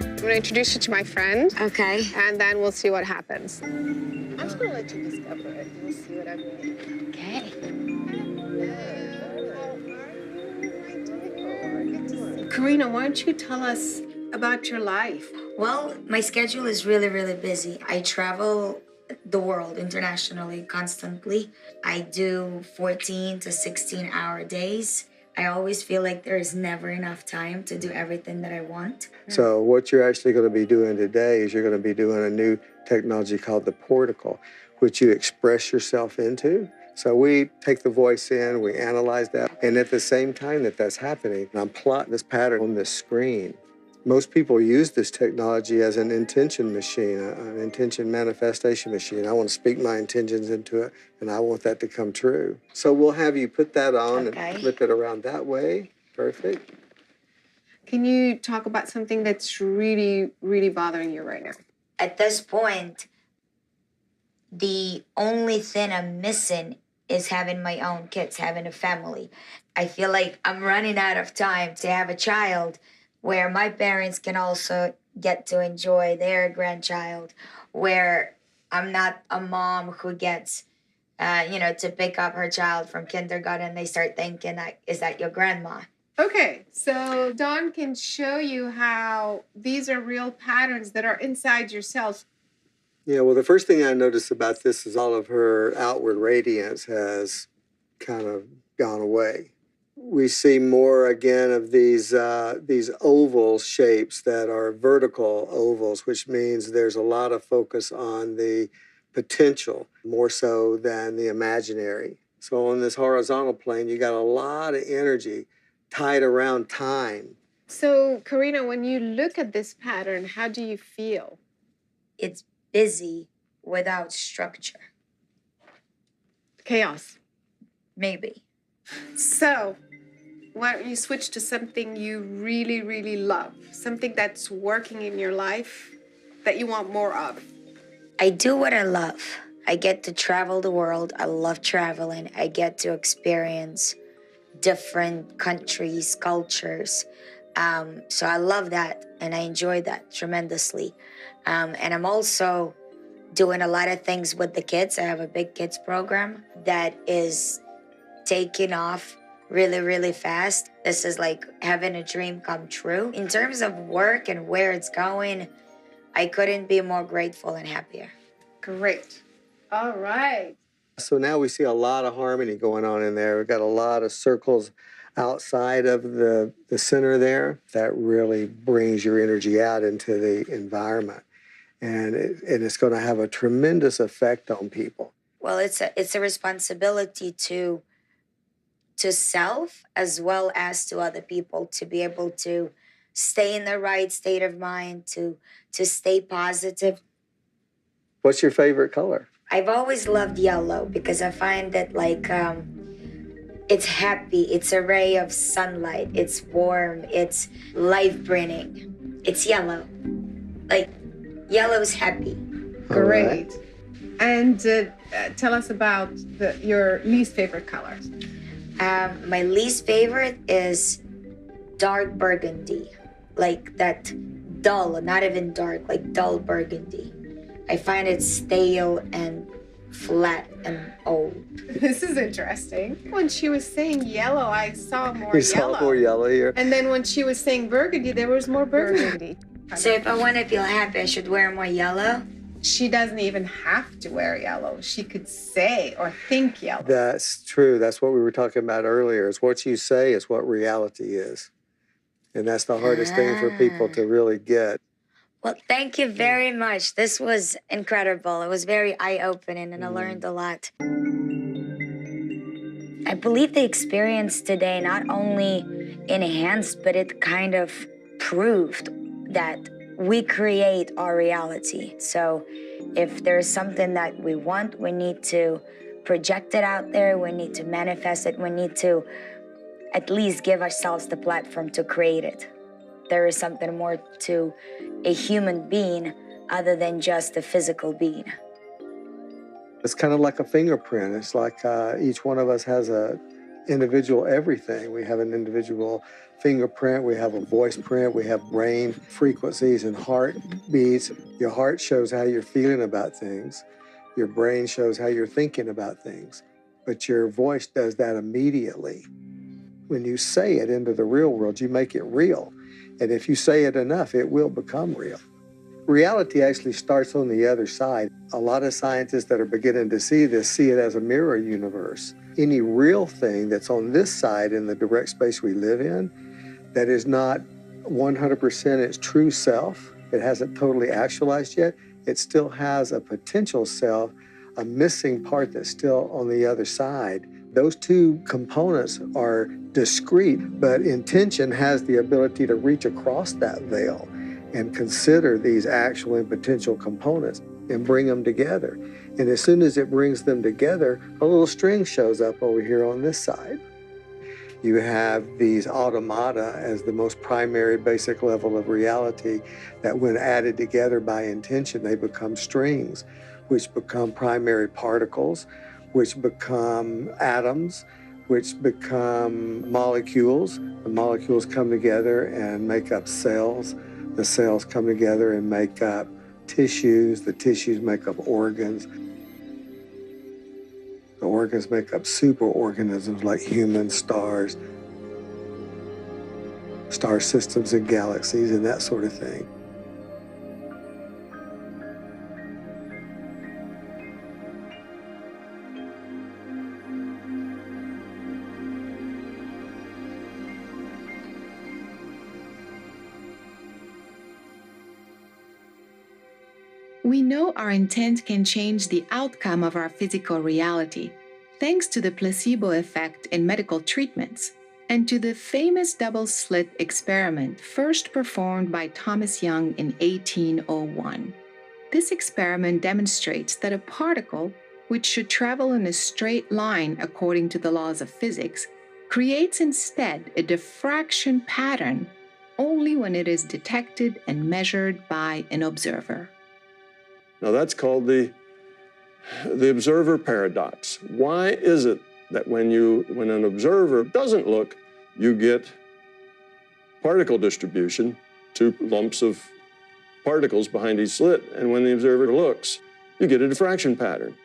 I'm gonna introduce you to my friend. Okay. And then we'll see what happens. I'm just gonna let you discover it. We'll see what I mean. Okay. Karina, why don't you tell us about your life? Well, my schedule is really, really busy. I travel the world internationally constantly. I do 14 to 16-hour days. I always feel like there is never enough time to do everything that I want. So what you're actually going to be doing today is you're going to be doing a new technology called the portical, which you express yourself into. So we take the voice in, we analyze that, and at the same time that that's happening, I'm plotting this pattern on this screen. Most people use this technology as an intention machine, an intention manifestation machine. I want to speak my intentions into it, and I want that to come true. So we'll have you put that on and flip it around that way. Perfect. Can you talk about something that's really, really bothering you right now? At this point, the only thing I'm missing is having my own kids, having a family. I feel like I'm running out of time to have a child where my parents can also get to enjoy their grandchild, where I'm not a mom who gets, to pick up her child from kindergarten. They start thinking, is that your grandma? Okay, so Dawn can show you how these are real patterns that are inside yourself. Yeah, well, the first thing I noticed about this is all of her outward radiance has kind of gone away. We see more again of these oval shapes that are vertical ovals, which means there's a lot of focus on the potential more so than the imaginary. So on this horizontal plane, you got a lot of energy tied around time. So, Karina, when you look at this pattern, how do you feel? It's busy without structure. Chaos. Maybe. So, why don't you switch to something you really, really love? Something that's working in your life that you want more of. I do what I love. I get to travel the world. I love traveling. I get to experience different countries, cultures. So I love that, and I enjoy that tremendously. And I'm also doing a lot of things with the kids. I have a big kids program that is taking off really, really fast. This is like having a dream come true. In terms of work and where it's going, I couldn't be more grateful and happier. Great. All right. So now we see a lot of harmony going on in there. We've got a lot of circles outside of the center there. That really brings your energy out into the environment. And it's going to have a tremendous effect on people. Well, it's a responsibility to self as well as to other people, to be able to stay in the right state of mind, to stay positive. What's your favorite color? I've always loved yellow because I find that it's happy, it's a ray of sunlight, it's warm, it's life-bringing. It's yellow. Yellow's happy. Great. Right. And tell us about your least favorite color. My least favorite is dark burgundy, like that dull, not even dark, like dull burgundy. I find it stale and flat and old. This is interesting. When she was saying yellow, I saw more You yellow. saw more yellow here. And then when she was saying burgundy, there was more burgundy. So if I want to feel happy, I should wear more yellow? She doesn't even have to wear yellow. She could say or think yellow. That's true. That's what we were talking about earlier. Is what you say is what reality is. And that's the hardest thing for people to really get. Well, thank you very much. This was incredible. It was very eye-opening, and I learned a lot. I believe the experience today not only enhanced, but it kind of proved that we create our reality. So if there's something that we want, we need to project it out there. We need to manifest it. We need to at least give ourselves the platform to create it. There is something more to a human being other than just a physical being. It's kind of like a fingerprint. It's like each one of us has a individual everything. We have an individual fingerprint, we have a voice print, we have brain frequencies and heartbeats. Your heart shows how you're feeling about things. Your brain shows how you're thinking about things. But your voice does that immediately. When you say it into the real world, you make it real. And if you say it enough, it will become real. Reality actually starts on the other side. A lot of scientists that are beginning to see this see it as a mirror universe. Any real thing that's on this side in the direct space we live in that is not 100% its true self, it hasn't totally actualized yet, it still has a potential self, a missing part that's still on the other side. Those two components are discrete, but intention has the ability to reach across that veil and consider these actual and potential components and bring them together. And as soon as it brings them together, a little string shows up over here on this side. You have these automata as the most primary basic level of reality that when added together by intention, they become strings, which become primary particles, which become atoms, which become molecules. The molecules come together and make up cells. The cells come together and make up tissues. The tissues make up organs. The organs make up superorganisms like humans, stars, star systems and galaxies and that sort of thing. We know our intent can change the outcome of our physical reality, thanks to the placebo effect in medical treatments, and to the famous double-slit experiment first performed by Thomas Young in 1801. This experiment demonstrates that a particle, which should travel in a straight line according to the laws of physics, creates instead a diffraction pattern only when it is detected and measured by an observer. Now that's called the observer paradox. Why is it that when an observer doesn't look, you get particle distribution, two lumps of particles behind each slit, and when the observer looks, you get a diffraction pattern.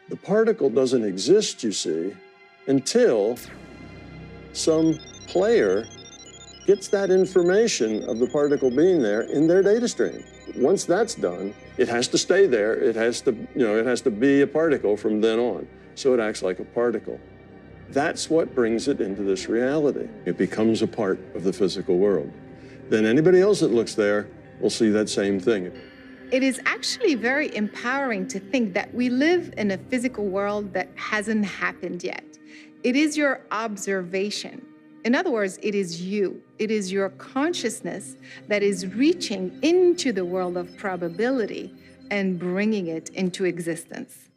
The particle doesn't exist, you see, until some player gets that information of the particle being there in their data stream. Once that's done, it has to stay there. It has to be a particle from then on. So it acts like a particle. That's what brings it into this reality. It becomes a part of the physical world. Then anybody else that looks there will see that same thing. It is actually very empowering to think that we live in a physical world that hasn't happened yet. It is your observation. In other words, it is you. It is your consciousness that is reaching into the world of probability and bringing it into existence.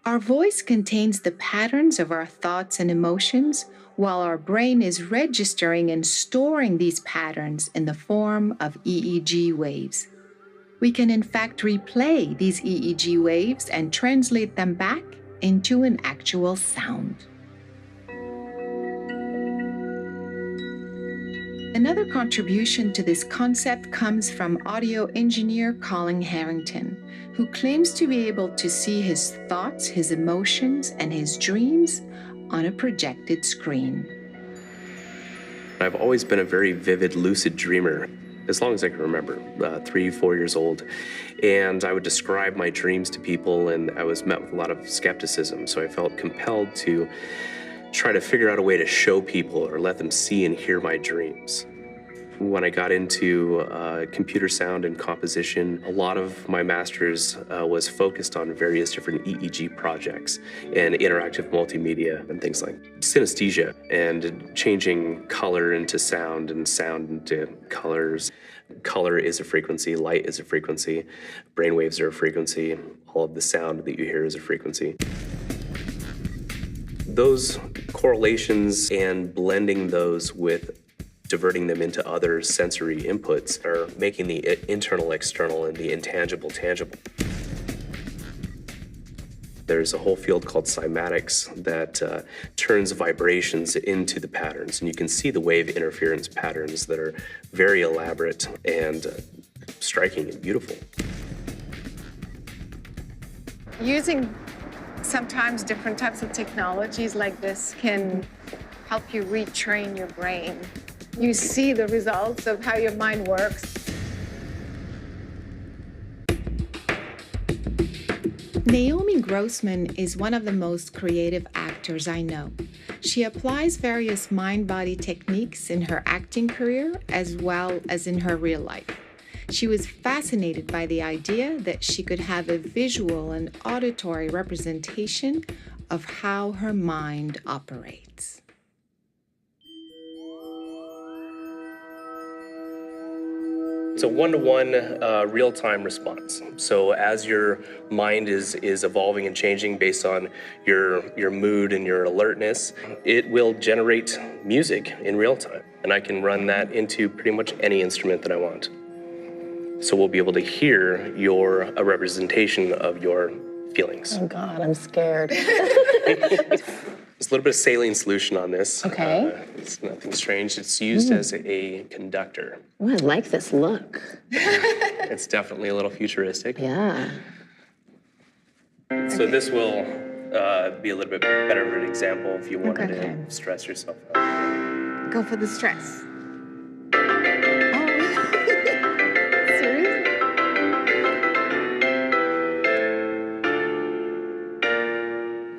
Our voice contains the patterns of our thoughts and emotions, while our brain is registering and storing these patterns in the form of EEG waves. We can in fact replay these EEG waves and translate them back into an actual sound. Another contribution to this concept comes from audio engineer Colin Harrington, who claims to be able to see his thoughts, his emotions, and his dreams on a projected screen. I've always been a very vivid, lucid dreamer, as long as I can remember, 3, 4 years old. And I would describe my dreams to people, and I was met with a lot of skepticism. So I felt compelled to try to figure out a way to show people or let them see and hear my dreams. When I got into computer sound and composition, a lot of my master's was focused on various different EEG projects and interactive multimedia and things like synesthesia and changing color into sound and sound into colors. Color is a frequency, light is a frequency, brainwaves are a frequency, all of the sound that you hear is a frequency. Those correlations and blending those with diverting them into other sensory inputs are making the internal external and the intangible tangible. There's a whole field called cymatics that turns vibrations into the patterns, and you can see the wave interference patterns that are very elaborate and striking and beautiful. Using sometimes different types of technologies like this can help you retrain your brain. You see the results of how your mind works. Naomi Grossman is one of the most creative actors I know. She applies various mind-body techniques in her acting career as well as in her real life. She was fascinated by the idea that she could have a visual and auditory representation of how her mind operates. It's a one-to-one real-time response. So as your mind is evolving and changing based on your mood and your alertness, it will generate music in real time. And I can run that into pretty much any instrument that I want. So we'll be able to hear a representation of your feelings. Oh God, I'm scared. There's a little bit of saline solution on this. Okay. It's nothing strange. It's used as a conductor. Oh, I like this look. It's definitely a little futuristic. Yeah. So this will be a little bit better of an example if you wanted to stress yourself out. Go for the stress.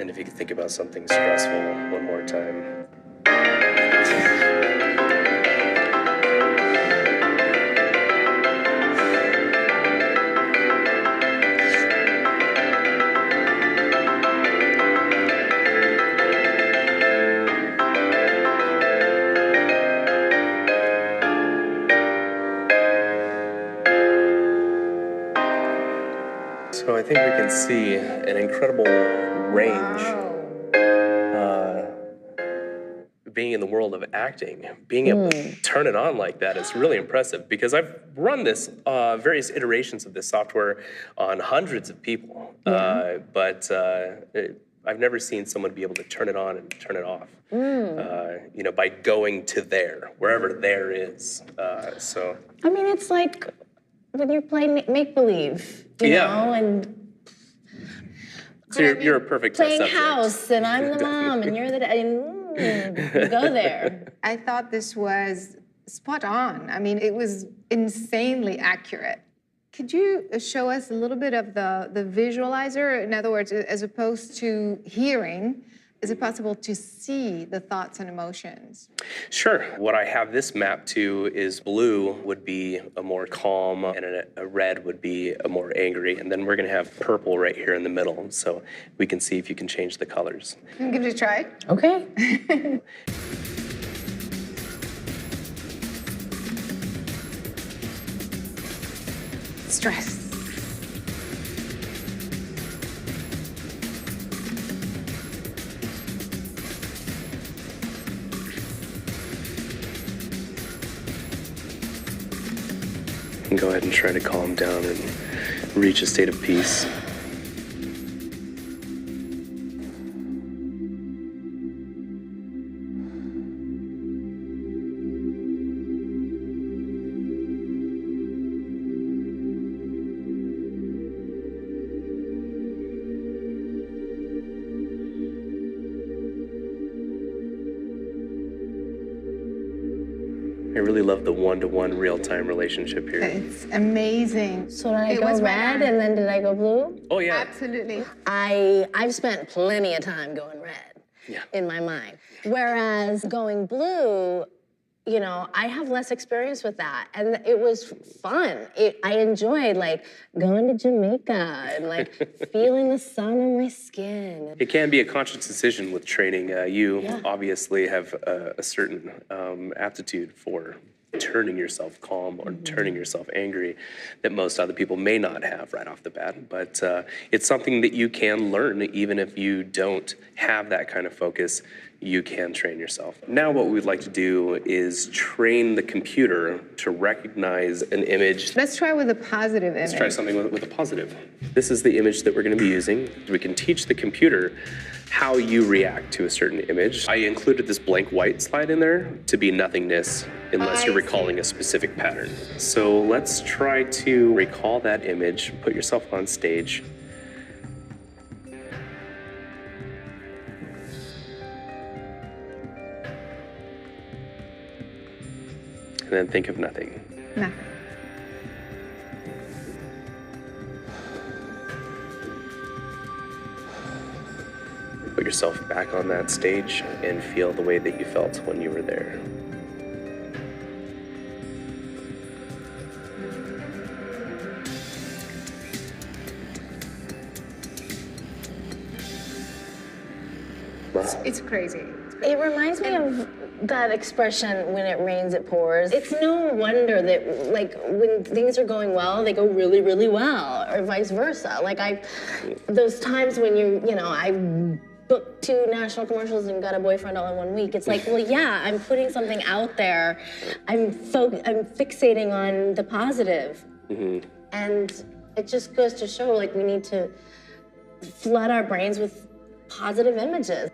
And if you could think about something stressful one more time. So I think we can see an incredible range. Being in the world of acting, being able to turn it on like that is really impressive, because I've run this, various iterations of this software on hundreds of people, but I've never seen someone be able to turn it on and turn it off, by going to wherever there is. So I mean, it's like when you're playing make-believe, you know, and so you're a perfect test playing subject. house, and I'm the mom, and you're the dad. Go there. I thought this was spot on. I mean, it was insanely accurate. Could you show us a little bit of the visualizer? In other words, as opposed to hearing, is it possible to see the thoughts and emotions? Sure. What I have this mapped to is blue would be a more calm, and a red would be a more angry. And then we're going to have purple right here in the middle. So we can see if you can change the colors. Can you give it a try? Okay. Stress. And go ahead and try to calm down and reach a state of peace. I really love the one-to-one real-time relationship here. It's amazing. So did I go red and then did I go blue? Oh, yeah. Absolutely. I've spent plenty of time going red in my mind. Whereas going blue, you know, I have less experience with that. And it was fun. I enjoyed like going to Jamaica and like feeling the sun on my skin. It can be a conscious decision with training. You obviously have a certain aptitude for turning yourself calm or turning yourself angry that most other people may not have right off the bat. But it's something that you can learn even if you don't have that kind of focus. You can train yourself. Now what we'd like to do is train the computer to recognize an image. Let's try with a positive image. Let's try something with a positive. This is the image that we're going to be using. We can teach the computer how you react to a certain image. I included this blank white slide in there to be nothingness unless you're recalling a specific pattern. So let's try to recall that image. Put yourself on stage. And then think of nothing. Nothing. Put yourself back on that stage and feel the way that you felt when you were there. It's crazy. It reminds me of that expression, when it rains, it pours. It's no wonder that, like, when things are going well, they go really, really well, or vice versa. Like, those times when I booked 2 national commercials and got a boyfriend all in 1 week. It's like, well, yeah, I'm putting something out there. I'm fixating on the positive. And it just goes to show, like, we need to flood our brains with positive images.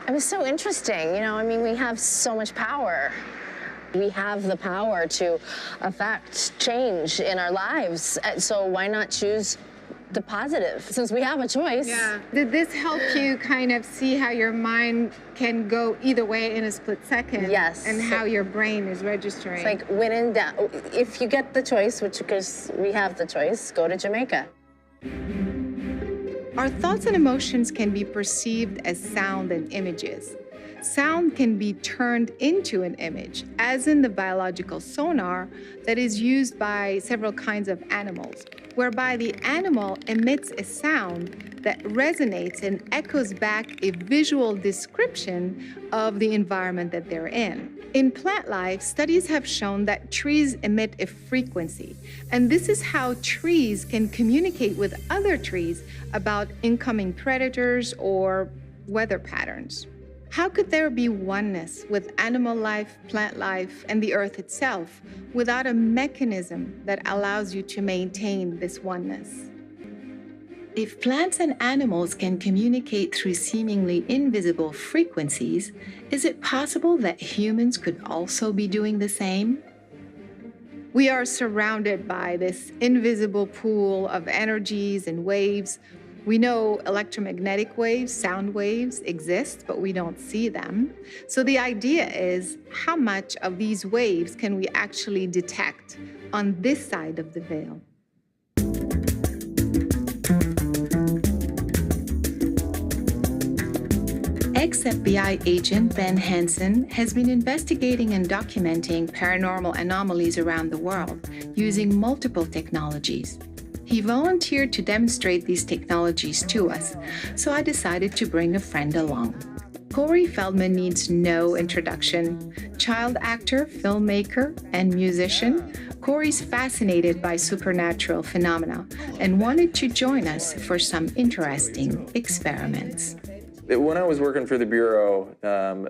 It was so interesting, you know, I mean, we have so much power. We have the power to affect change in our lives, so why not choose the positive, since we have a choice? Yeah. Did this help you kind of see how your mind can go either way in a split second? Yes. And how your brain is registering? It's like, when in doubt, if you get the choice, which, because we have the choice, go to Jamaica. Our thoughts and emotions can be perceived as sound and images. Sound can be turned into an image, as in the biological sonar that is used by several kinds of animals, whereby the animal emits a sound that resonates and echoes back a visual description of the environment that they're in. In plant life, studies have shown that trees emit a frequency, and this is how trees can communicate with other trees about incoming predators or weather patterns. How could there be oneness with animal life, plant life, and the earth itself without a mechanism that allows you to maintain this oneness? If plants and animals can communicate through seemingly invisible frequencies, is it possible that humans could also be doing the same? We are surrounded by this invisible pool of energies and waves. We know electromagnetic waves, sound waves exist, but we don't see them. So the idea is, how much of these waves can we actually detect on this side of the veil? Ex-FBI agent Ben Hansen has been investigating and documenting paranormal anomalies around the world using multiple technologies. He volunteered to demonstrate these technologies to us, so I decided to bring a friend along. Corey Feldman needs no introduction. Child actor, filmmaker, and musician, Corey's fascinated by supernatural phenomena and wanted to join us for some interesting experiments. When I was working for the Bureau,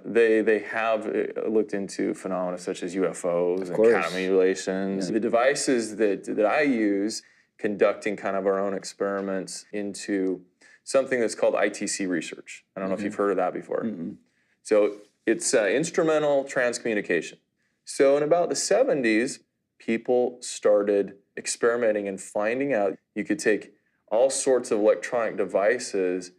they have looked into phenomena such as UFOs and counter-mutilations. The devices that I use conducting kind of our own experiments into something that's called ITC research. I don't know if you've heard of that before. So it's instrumental transcommunication. So in about the 70s, people started experimenting and finding out you could take all sorts of electronic devices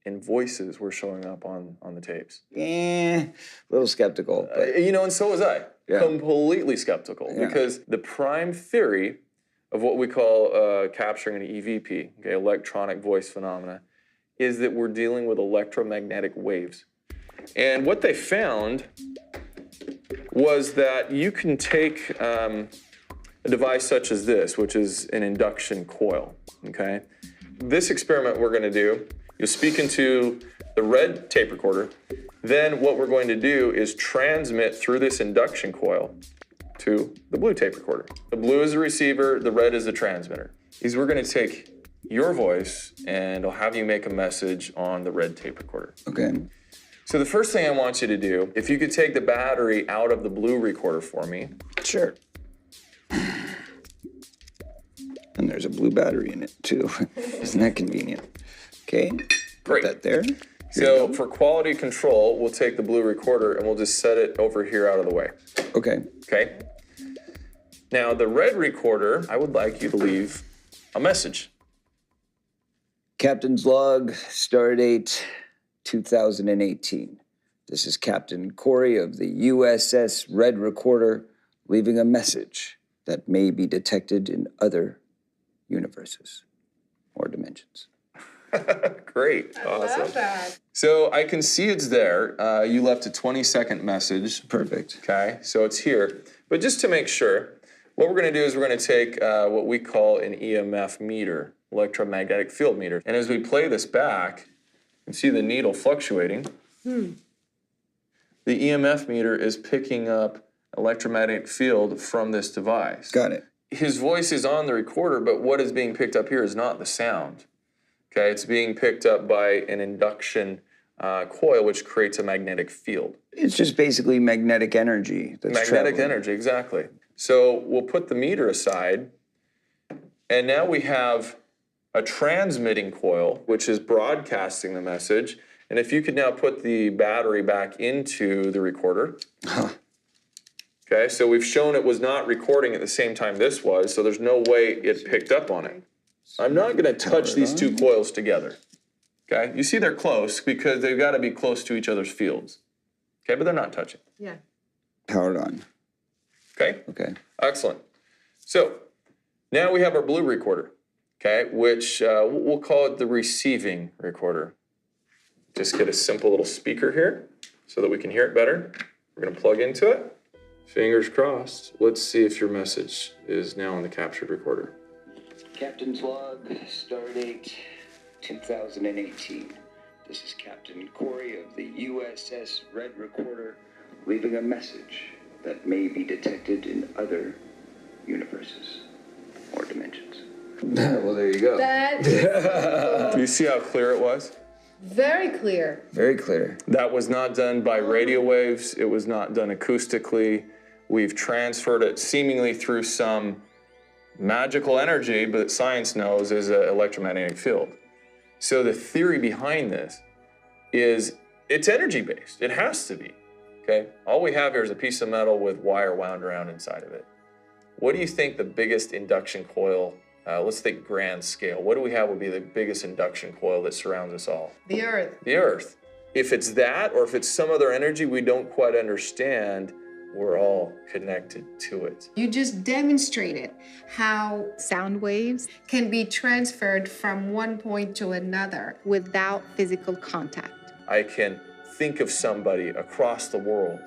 and voices were showing up on the tapes. A little skeptical. But... and so was I. completely skeptical because the prime theory of what we call capturing an EVP, okay, electronic voice phenomena, is that we're dealing with electromagnetic waves. And what they found was that you can take a device such as this, which is an induction coil, okay? This experiment we're gonna do, you'll speak into the red tape recorder, then what we're going to do is transmit through this induction coil to the blue tape recorder. The blue is the receiver, the red is the transmitter. We're gonna take your voice and I'll have you make a message on the red tape recorder. Okay. So the first thing I want you to do, if you could take the battery out of the blue recorder for me. Sure. And there's a blue battery in it too. Isn't that convenient? Okay. Great. Put that there. So for quality control, we'll take the blue recorder and we'll just set it over here out of the way. Okay. Okay. Now the red recorder, I would like you to leave a message. Captain's log, stardate 2018. This is Captain Corey of the USS Red Recorder leaving a message that may be detected in other universes or dimensions. Great. Awesome. Love that. So I can see it's there. You left a 20-second message. Perfect. Okay, so it's here. But just to make sure, what we're going to do is we're going to take what we call an EMF meter, electromagnetic field meter. And as we play this back, you can see the needle fluctuating. The EMF meter is picking up electromagnetic field from this device. Got it. His voice is on the recorder, but what is being picked up here is not the sound. Okay, it's being picked up by an induction coil, which creates a magnetic field. It's just basically magnetic energy that's magnetic traveling. energy, exactly. So we'll put the meter aside, and now we have a transmitting coil, which is broadcasting the message. And if you could now put the battery back into the recorder. Okay, so we've shown it was not recording at the same time this was, so there's no way it picked up on it. I'm not going to touch these two coils together. Okay, you see they're close because they've got to be close to each other's fields. Okay, but they're not touching. Yeah. Powered on. Okay? Okay. Excellent. So now we have our blue recorder, okay, which we'll call it the receiving recorder. Just get a simple little speaker here so that we can hear it better. We're going to plug into it. Fingers crossed. Let's see if your message is now on the captured recorder. Captain's log, stardate 2018. This is Captain Corey of the USS Red Recorder leaving a message that may be detected in other universes or dimensions. Well, there you go. That is Do you see how clear it was? very clear. Very clear. That was not done by radio waves. It was not done acoustically. We've transferred it seemingly through some magical energy, but science knows is an electromagnetic field. So the theory behind this is it's energy-based. It has to be, okay? All we have here is a piece of metal with wire wound around inside of it. What do you think the biggest induction coil, let's think grand scale, what do we have would be the biggest induction coil that surrounds us all? The Earth. The Earth. If it's that, or if it's some other energy we don't quite understand, we're all connected to it. You just demonstrated how sound waves can be transferred from one point to another without physical contact. I can think of somebody across the world,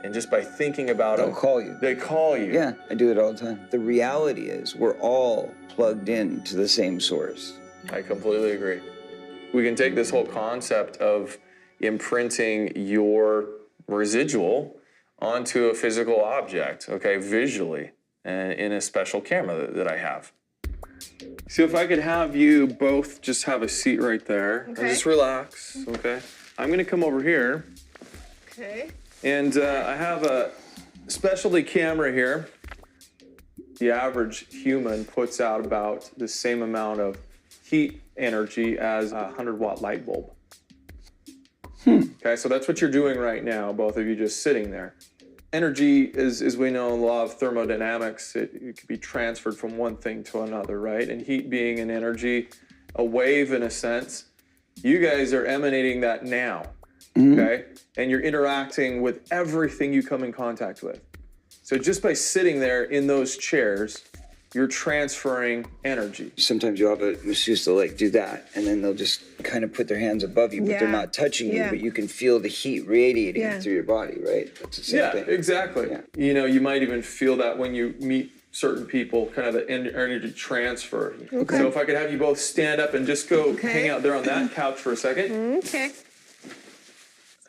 and just by thinking about They'll them, call you. They call you. Yeah, I do it all the time. The reality is we're all plugged in to the same source. I completely agree. We can take this whole concept of imprinting your residual onto a physical object, okay, visually, and in a special camera that I have. So if I could have you both just have a seat right there, and just relax, okay? I'm gonna come over here. Okay. And I have a specialty camera here. The average human puts out about the same amount of heat energy as a 100-watt light bulb. Okay, so that's what you're doing right now, both of you just sitting there. Energy, as we know in the law of thermodynamics, it can be transferred from one thing to another, right? And heat being an energy, a wave in a sense, you guys are emanating that now, okay? And you're interacting with everything you come in contact with. So just by sitting there in those chairs, you're transferring energy. Sometimes you'll have a masseuse, they'll like do that, and then they'll just kind of put their hands above you, but they're not touching you, but you can feel the heat radiating through your body, right? That's the same thing. Exactly. Yeah. You know, you might even feel that when you meet certain people, kind of the energy transfer. Okay. So if I could have you both stand up and just go hang out there on that couch for a second. Okay.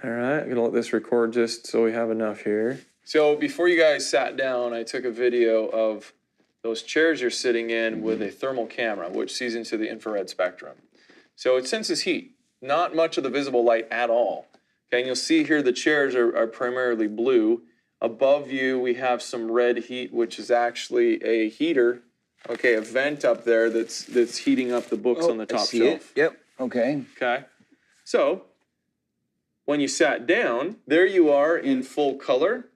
All right, I'm gonna let this record just so we have enough here. So before you guys sat down, I took a video of those chairs you're sitting in with a thermal camera, which sees into the infrared spectrum. So it senses heat, not much of the visible light at all. Okay, and you'll see here the chairs are primarily blue. Above you, we have some red heat, which is actually a heater. Okay, a vent up there that's heating up the books on the top shelf. Yep, okay. Okay, so when you sat down, there you are in full color.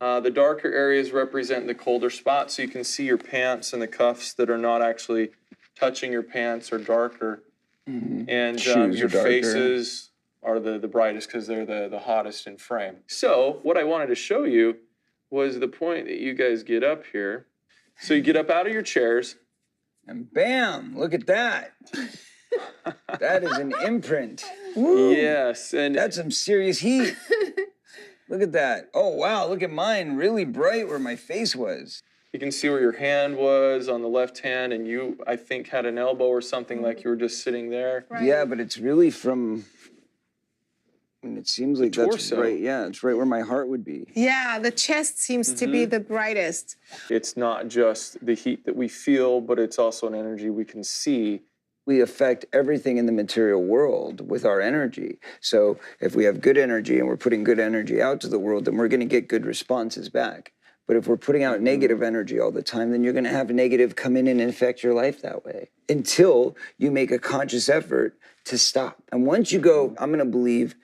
The darker areas represent the colder spots, so you can see your pants and the cuffs that are not actually touching your pants are darker. And your faces are the brightest because they're the hottest in frame. So what I wanted to show you was the point that you guys get up here. So you get up out of your chairs. And bam, look at that. That is an imprint. Woo. Yes. And that's some serious heat. Look at that. Oh, wow, look at mine, really bright where my face was. You can see where your hand was on the left hand, and you, I think, had an elbow or something like you were just sitting there. Right. Yeah, but it's really from, I mean, it seems like that's right. Yeah, it's right where my heart would be. Yeah, the chest seems to be the brightest. It's not just the heat that we feel, but it's also an energy we can see. We affect everything in the material world with our energy. So if we have good energy and we're putting good energy out to the world, then we're going to get good responses back. But if we're putting out negative energy all the time, then you're going to have negative come in and affect your life that way until you make a conscious effort to stop. And once you go, I'm going to believe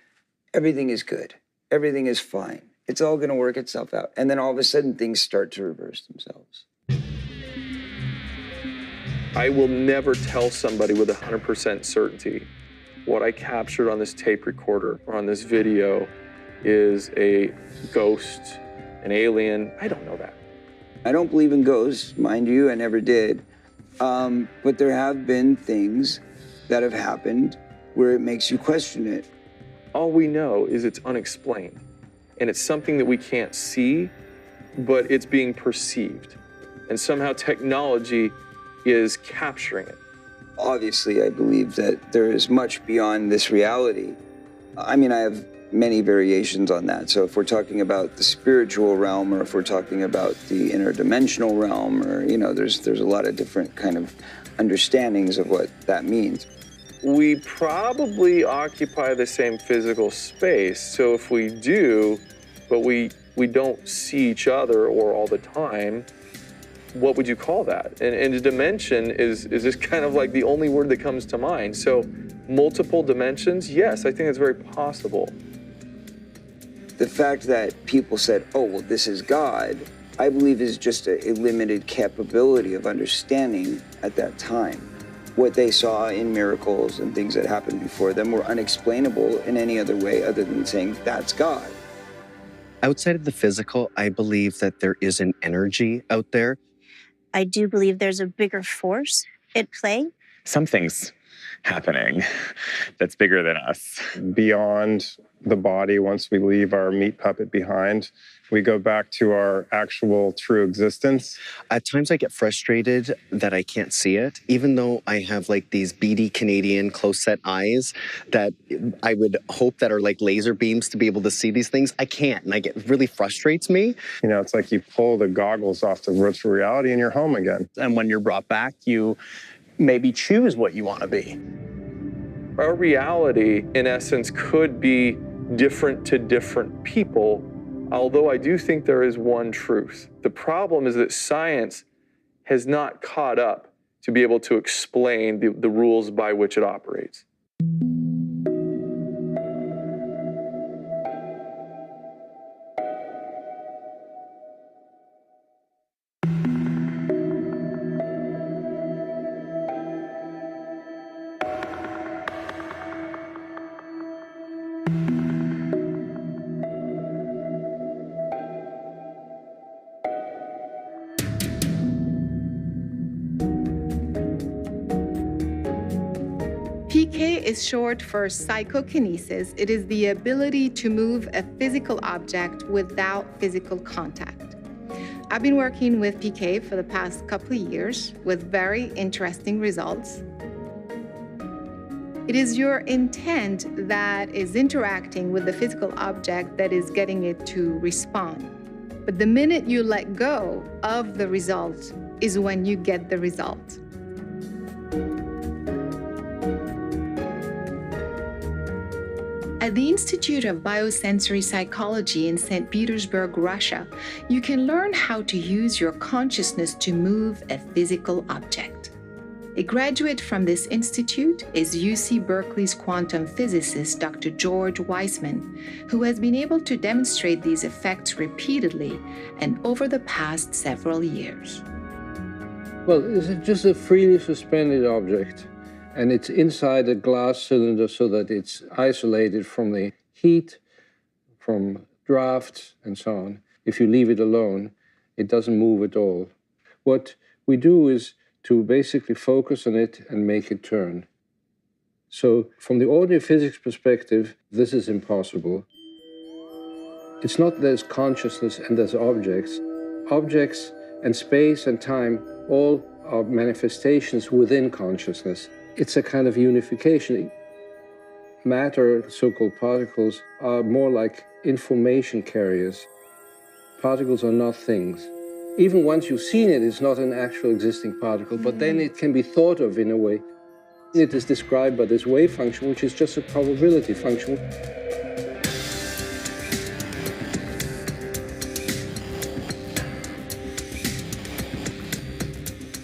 everything is good, everything is fine, it's all going to work itself out. And then all of a sudden things start to reverse themselves. I will never tell somebody with 100% certainty what I captured on this tape recorder or on this video is a ghost, an alien. I don't know that. I don't believe in ghosts, mind you, I never did. But there have been things that have happened where it makes you question it. All we know is it's unexplained. And it's something that we can't see, but it's being perceived. And somehow technology is capturing it. Obviously, I believe that there is much beyond this reality. I mean, I have many variations on that. So if we're talking about the spiritual realm, or if we're talking about the interdimensional realm, or, you know, there's a lot of different kind of understandings of what that means. We probably occupy the same physical space. So if we do, but we don't see each other or all the time, what would you call that? And a dimension is just kind of like the only word that comes to mind. So multiple dimensions, yes, I think it's very possible. The fact that people said, oh, well, this is God, I believe is just a limited capability of understanding at that time. What they saw in miracles and things that happened before them were unexplainable in any other way other than saying, that's God. Outside of the physical, I believe that there is an energy out there. I do believe there's a bigger force at play. Something's happening that's bigger than us. Beyond the body, once we leave our meat puppet behind, we go back to our actual true existence. At times I get frustrated that I can't see it, even though I have like these beady Canadian close-set eyes that I would hope that are like laser beams to be able to see these things. I can't, and it really frustrates me. You know, it's like you pull the goggles off the virtual reality and you're home again. And when you're brought back, you maybe choose what you want to be. Our reality, in essence, could be different to different people, although I do think there is one truth. The problem is that science has not caught up to be able to explain the rules by which it operates. is short for psychokinesis. It is the ability to move a physical object without physical contact. I've been working with PK for the past couple of years with very interesting results. It is your intent that is interacting with the physical object that is getting it to respond. But the minute you let go of the result is when you get the result. At the Institute of Biosensory Psychology in St. Petersburg, Russia, you can learn how to use your consciousness to move a physical object. A graduate from this institute is UC Berkeley's quantum physicist, Dr. George Weissman, who has been able to demonstrate these effects repeatedly and over the past several years. Well, it's just a freely suspended object, and it's inside a glass cylinder so that it's isolated from the heat, from drafts, and so on. If you leave it alone, it doesn't move at all. What we do is to basically focus on it and make it turn. So from the ordinary physics perspective, this is impossible. It's not there's consciousness and there's objects. Objects and space and time all are manifestations within consciousness. It's a kind of unification. Matter, so-called particles, are more like information carriers. Particles are not things. Even once you've seen it, it's not an actual existing particle, but then it can be thought of in a way. It is described by this wave function, which is just a probability function.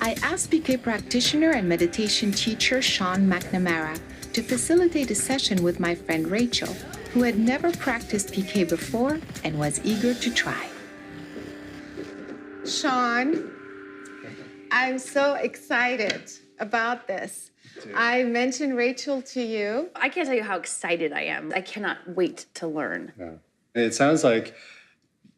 I asked PK practitioner and meditation teacher Sean McNamara to facilitate a session with my friend Rachel, who had never practiced PK before and was eager to try. Sean, I'm so excited about this. I mentioned Rachel to you. I can't tell you how excited I am. I cannot wait to learn. Yeah. It sounds like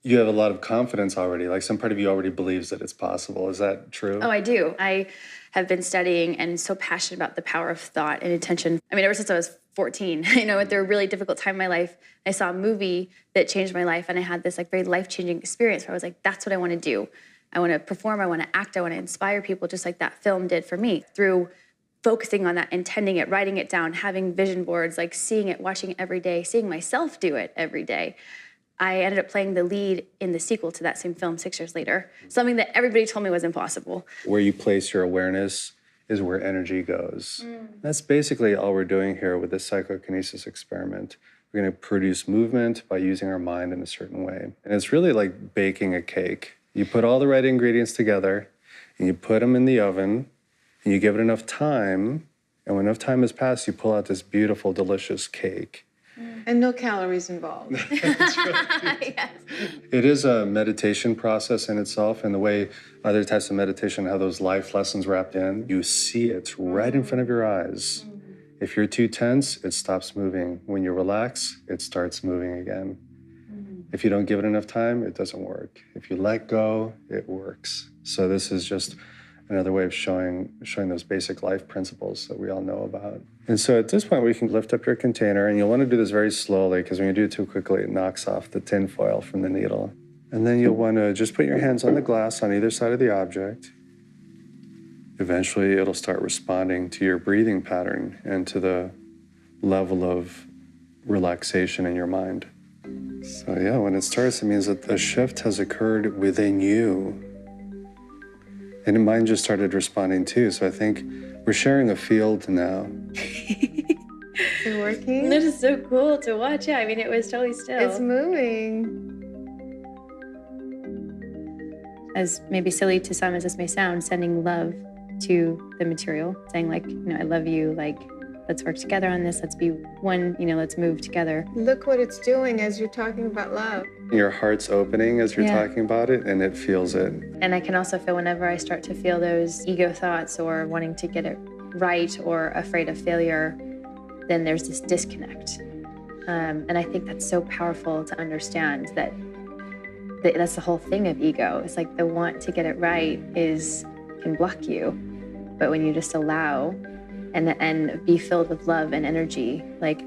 you have a lot of confidence already. Like some part of you already believes that it's possible. Is that true? Oh, I do. I have been studying and so passionate about the power of thought and intention. I mean, ever since I was 14, went through a really difficult time in my life. I saw a movie that changed my life, and I had this very life-changing experience where I was like, that's what I want to do. I want to perform, I want to act, I want to inspire people just like that film did for me. Through focusing on that, intending it, writing it down, having vision boards, seeing it, watching it every day, seeing myself do it every day. I ended up playing the lead in the sequel to that same film 6 years later, something that everybody told me was impossible. Where you place your awareness is where energy goes. That's basically all we're doing here with this psychokinesis experiment. We're going to produce movement by using our mind in a certain way. And it's really like baking a cake. You put all the right ingredients together, and you put them in the oven, and you give it enough time, and when enough time has passed, you pull out this beautiful, delicious cake. And no calories involved. Yes. It is a meditation process in itself, and the way other types of meditation have those life lessons wrapped in, you see it right in front of your eyes. If you're too tense, it stops moving. When you relax, it starts moving again. If you don't give it enough time, it doesn't work. If you let go, it works. So this is just another way of showing those basic life principles that we all know about. And so at this point, we can lift up your container, and you'll want to do this very slowly, because when you do it too quickly, it knocks off the tin foil from the needle. And then you'll want to just put your hands on the glass on either side of the object. Eventually, it'll start responding to your breathing pattern and to the level of relaxation in your mind. So yeah, when it starts, it means that the shift has occurred within you. And mine just started responding too, so I think we're sharing a field now. Is it working? This is so cool to watch. Yeah, I mean, it was totally still. It's moving. As maybe silly to some as this may sound, sending love to the material, saying I love you, let's work together on this, let's be one, let's move together. Look what it's doing as you're talking about love. Your heart's opening as you're talking about it, and it feels it. And I can also feel whenever I start to feel those ego thoughts or wanting to get it right or afraid of failure, then there's this disconnect. And I think that's so powerful to understand that that's the whole thing of ego. It's the want to get it right can block you. But when you just allow and be filled with love and energy. Like,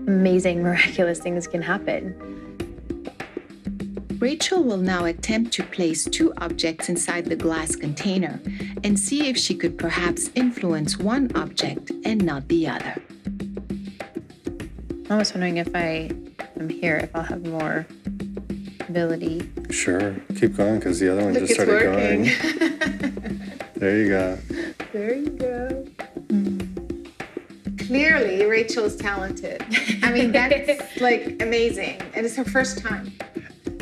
amazing, miraculous things can happen. Rachel will now attempt to place 2 objects inside the glass container and see if she could perhaps influence one object and not the other. I was wondering if I am here, if I'll have more ability. Sure, keep going, because the other one just started going. There you go. There you go. Clearly, Rachel is talented. I mean, that's like amazing. And it's her first time.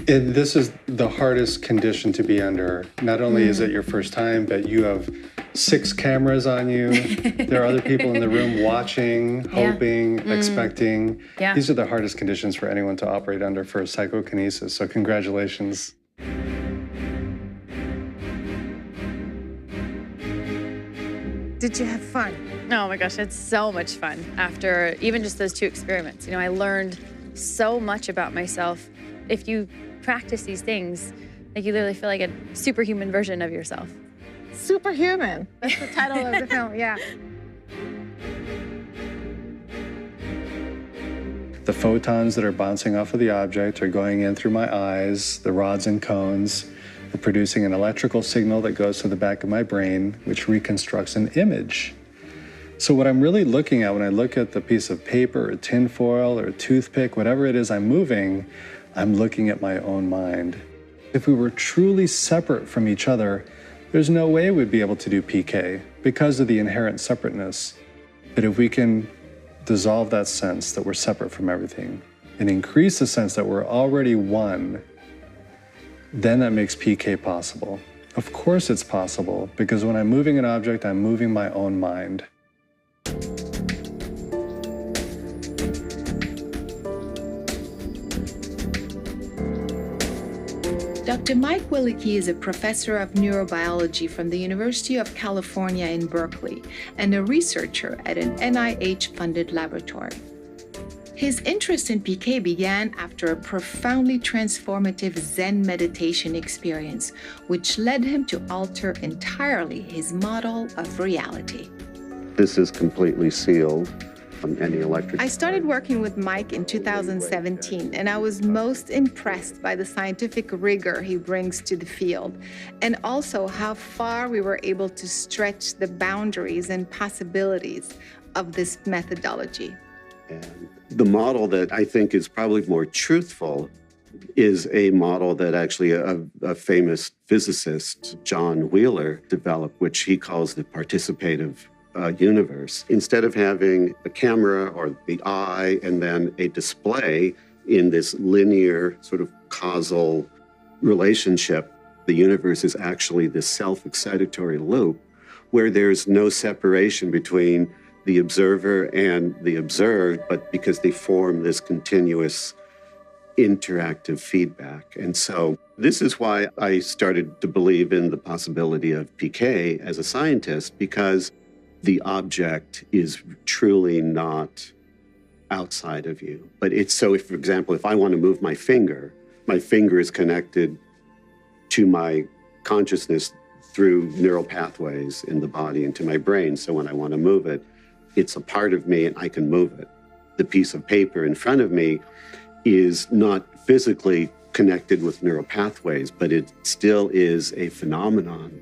And this is the hardest condition to be under. Not only is it your first time, but you have 6 cameras on you. There are other people in the room watching, hoping, expecting. Yeah. These are the hardest conditions for anyone to operate under for psychokinesis. So congratulations. Did you have fun? Oh my gosh, it's so much fun. After even just those 2 experiments, you know, I learned so much about myself. If you practice these things, like, you literally feel like a superhuman version of yourself. Superhuman. That's the title of the film, yeah. The photons that are bouncing off of the object are going in through my eyes, the rods and cones. They're producing an electrical signal that goes to the back of my brain, which reconstructs an image. So what I'm really looking at when I look at the piece of paper or tinfoil or toothpick, whatever it is I'm moving, I'm looking at my own mind. If we were truly separate from each other, there's no way we'd be able to do PK because of the inherent separateness. But if we can dissolve that sense that we're separate from everything and increase the sense that we're already one, then that makes PK possible. Of course it's possible, because when I'm moving an object, I'm moving my own mind. Dr. Mike Willicke is a professor of neurobiology from the University of California in Berkeley and a researcher at an NIH-funded laboratory. His interest in PK began after a profoundly transformative Zen meditation experience, which led him to alter entirely his model of reality. This is completely sealed from any electric. I started working with Mike in 2017, and I was most impressed by the scientific rigor he brings to the field, and also how far we were able to stretch the boundaries and possibilities of this methodology. And the model that I think is probably more truthful is a model that actually a famous physicist, John Wheeler, developed, which he calls the participative universe. Instead of having a camera or the eye and then a display in this linear sort of causal relationship, the universe is actually this self-excitatory loop where there's no separation between the observer and the observed, but because they form this continuous interactive feedback. And so this is why I started to believe in the possibility of PK as a scientist, because the object is truly not outside of you. But it's so, if, for example, if I want to move my finger is connected to my consciousness through neural pathways in the body and to my brain. So when I want to move it, it's a part of me and I can move it. The piece of paper in front of me is not physically connected with neural pathways, but it still is a phenomenon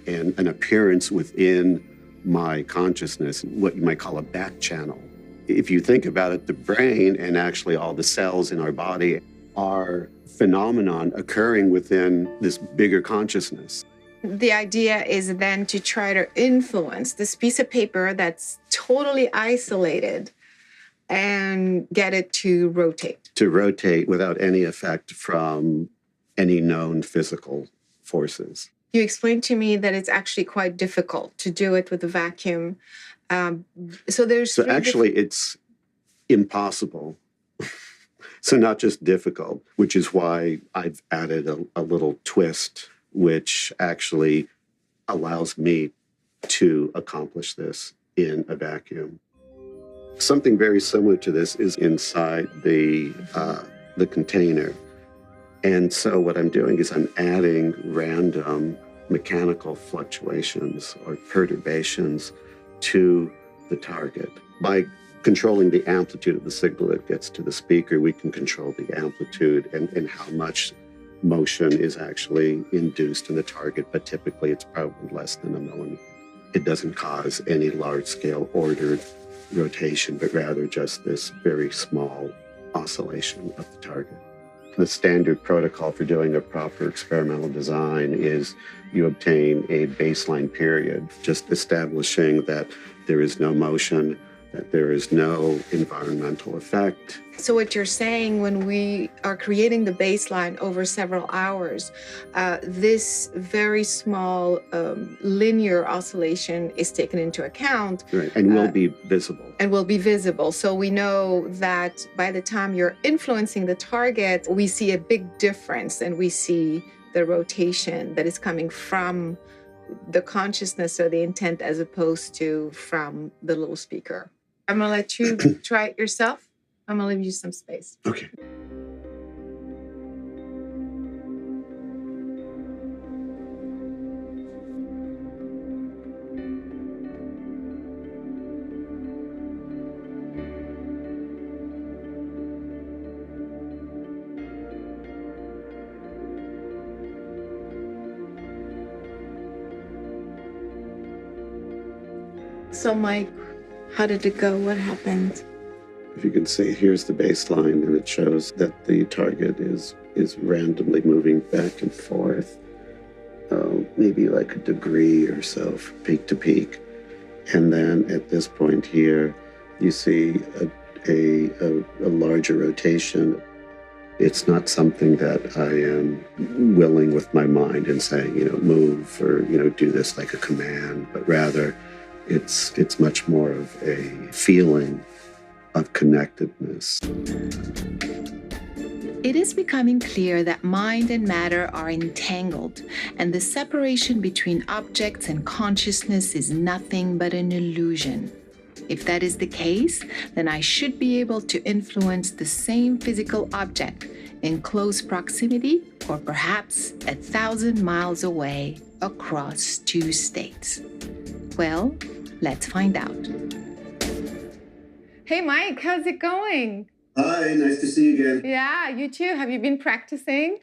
and an appearance within my consciousness, what you might call a back channel. If you think about it, the brain and actually all the cells in our body are phenomenon occurring within this bigger consciousness. The idea is then to try to influence this piece of paper that's totally isolated and get it to rotate. To rotate without any effect from any known physical forces. You explained to me that it's actually quite difficult to do it with a vacuum. So actually, it's impossible. So not just difficult, which is why I've added a little twist, which actually allows me to accomplish this in a vacuum. Something very similar to this is inside the container. And so what I'm doing is I'm adding random mechanical fluctuations or perturbations to the target. By controlling the amplitude of the signal that gets to the speaker, we can control the amplitude and how much motion is actually induced in the target, but typically it's probably less than a millimeter. It doesn't cause any large-scale ordered rotation, but rather just this very small oscillation of the target. The standard protocol for doing a proper experimental design is you obtain a baseline period, just establishing that there is no motion, that there is no environmental effect. So what you're saying, when we are creating the baseline over several hours, this very small linear oscillation is taken into account. Right, and will be visible. And will be visible. So we know that by the time you're influencing the target, we see a big difference, and we see the rotation that is coming from the consciousness or the intent as opposed to from the little speaker. I'm gonna let you try it yourself. I'm gonna leave you some space. Okay. So Mike, how did it go? What happened? If you can see, here's the baseline, and it shows that the target is randomly moving back and forth, maybe like a degree or so from peak to peak. And then at this point here, you see a larger rotation. It's not something that I am willing with my mind and saying, move or, do this like a command, but rather it's much more of a feeling of connectedness. It is becoming clear that mind and matter are entangled, and the separation between objects and consciousness is nothing but an illusion. If that is the case, then I should be able to influence the same physical object in close proximity, or perhaps 1,000 miles away across 2 states. Well, let's find out. Hey, Mike, how's it going? Hi, nice to see you again. Yeah, you too. Have you been practicing?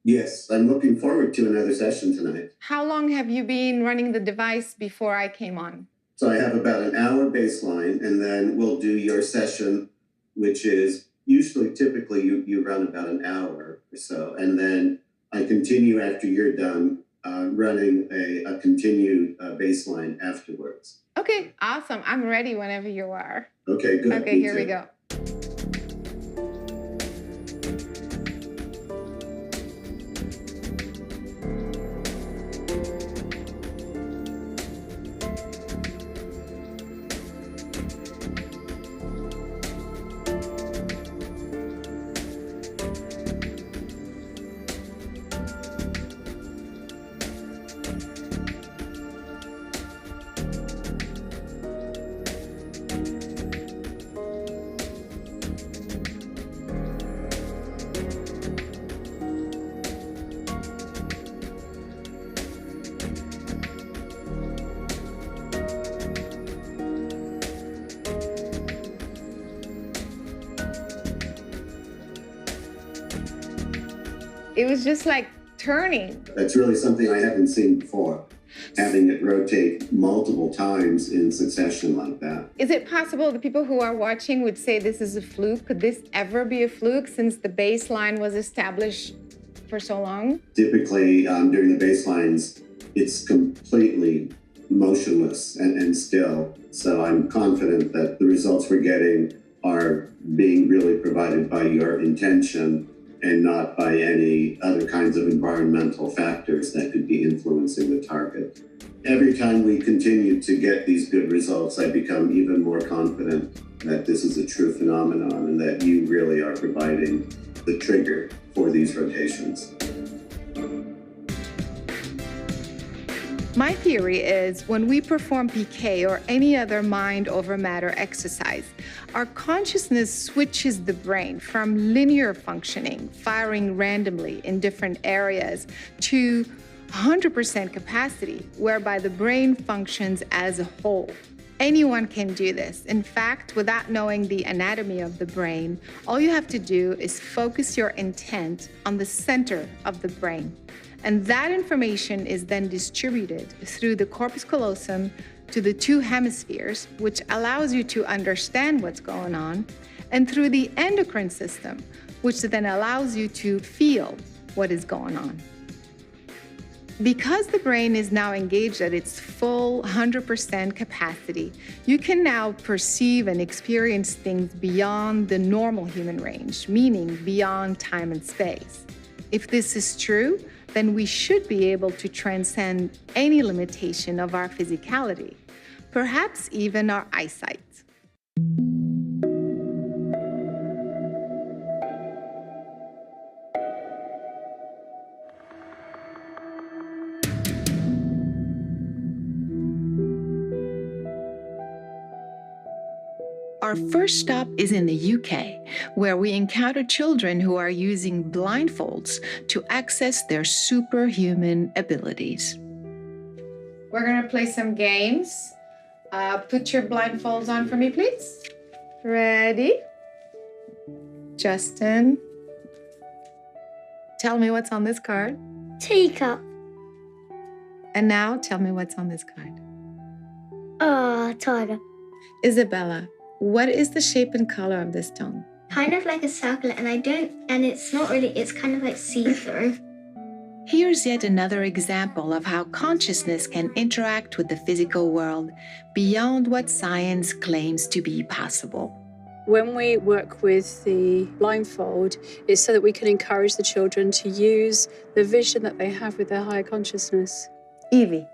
Yes, I'm looking forward to another session tonight. How long have you been running the device before I came on? So I have about an hour baseline, and then we'll do your session, which is typically you run about an hour or so. And then I continue after you're done running a continued baseline afterwards. Okay, awesome. I'm ready whenever you are. Okay, good. Okay, here we go. It was just like turning. That's really something I haven't seen before, having it rotate multiple times in succession like that. Is it possible the people who are watching would say this is a fluke? Could this ever be a fluke since the baseline was established for so long? Typically, during the baselines, it's completely motionless and still. So I'm confident that the results we're getting are being really provided by your intention and not by any other kinds of environmental factors that could be influencing the target. Every time we continue to get these good results, I become even more confident that this is a true phenomenon and that you really are providing the trigger for these rotations. My theory is when we perform PK or any other mind over matter exercise, our consciousness switches the brain from linear functioning, firing randomly in different areas, to 100% capacity, whereby the brain functions as a whole. Anyone can do this. In fact, without knowing the anatomy of the brain, all you have to do is focus your intent on the center of the brain. And that information is then distributed through the corpus callosum to the two hemispheres, which allows you to understand what's going on, and through the endocrine system, which then allows you to feel what is going on. Because the brain is now engaged at its full 100% capacity, you can now perceive and experience things beyond the normal human range, meaning beyond time and space. If this is true, then we should be able to transcend any limitation of our physicality, perhaps even our eyesight. Our first stop is in the UK, where we encounter children who are using blindfolds to access their superhuman abilities. We're going to play some games. Put your blindfolds on for me, please. Ready? Justin, tell me what's on this card. Teacup. And now tell me what's on this card. Tiger. Isabella, what is the shape and color of this stone? Kind of like a circle, and it's not really, it's kind of like see-through. Here's yet another example of how consciousness can interact with the physical world beyond what science claims to be possible. When we work with the blindfold, it's so that we can encourage the children to use the vision that they have with their higher consciousness. Evie,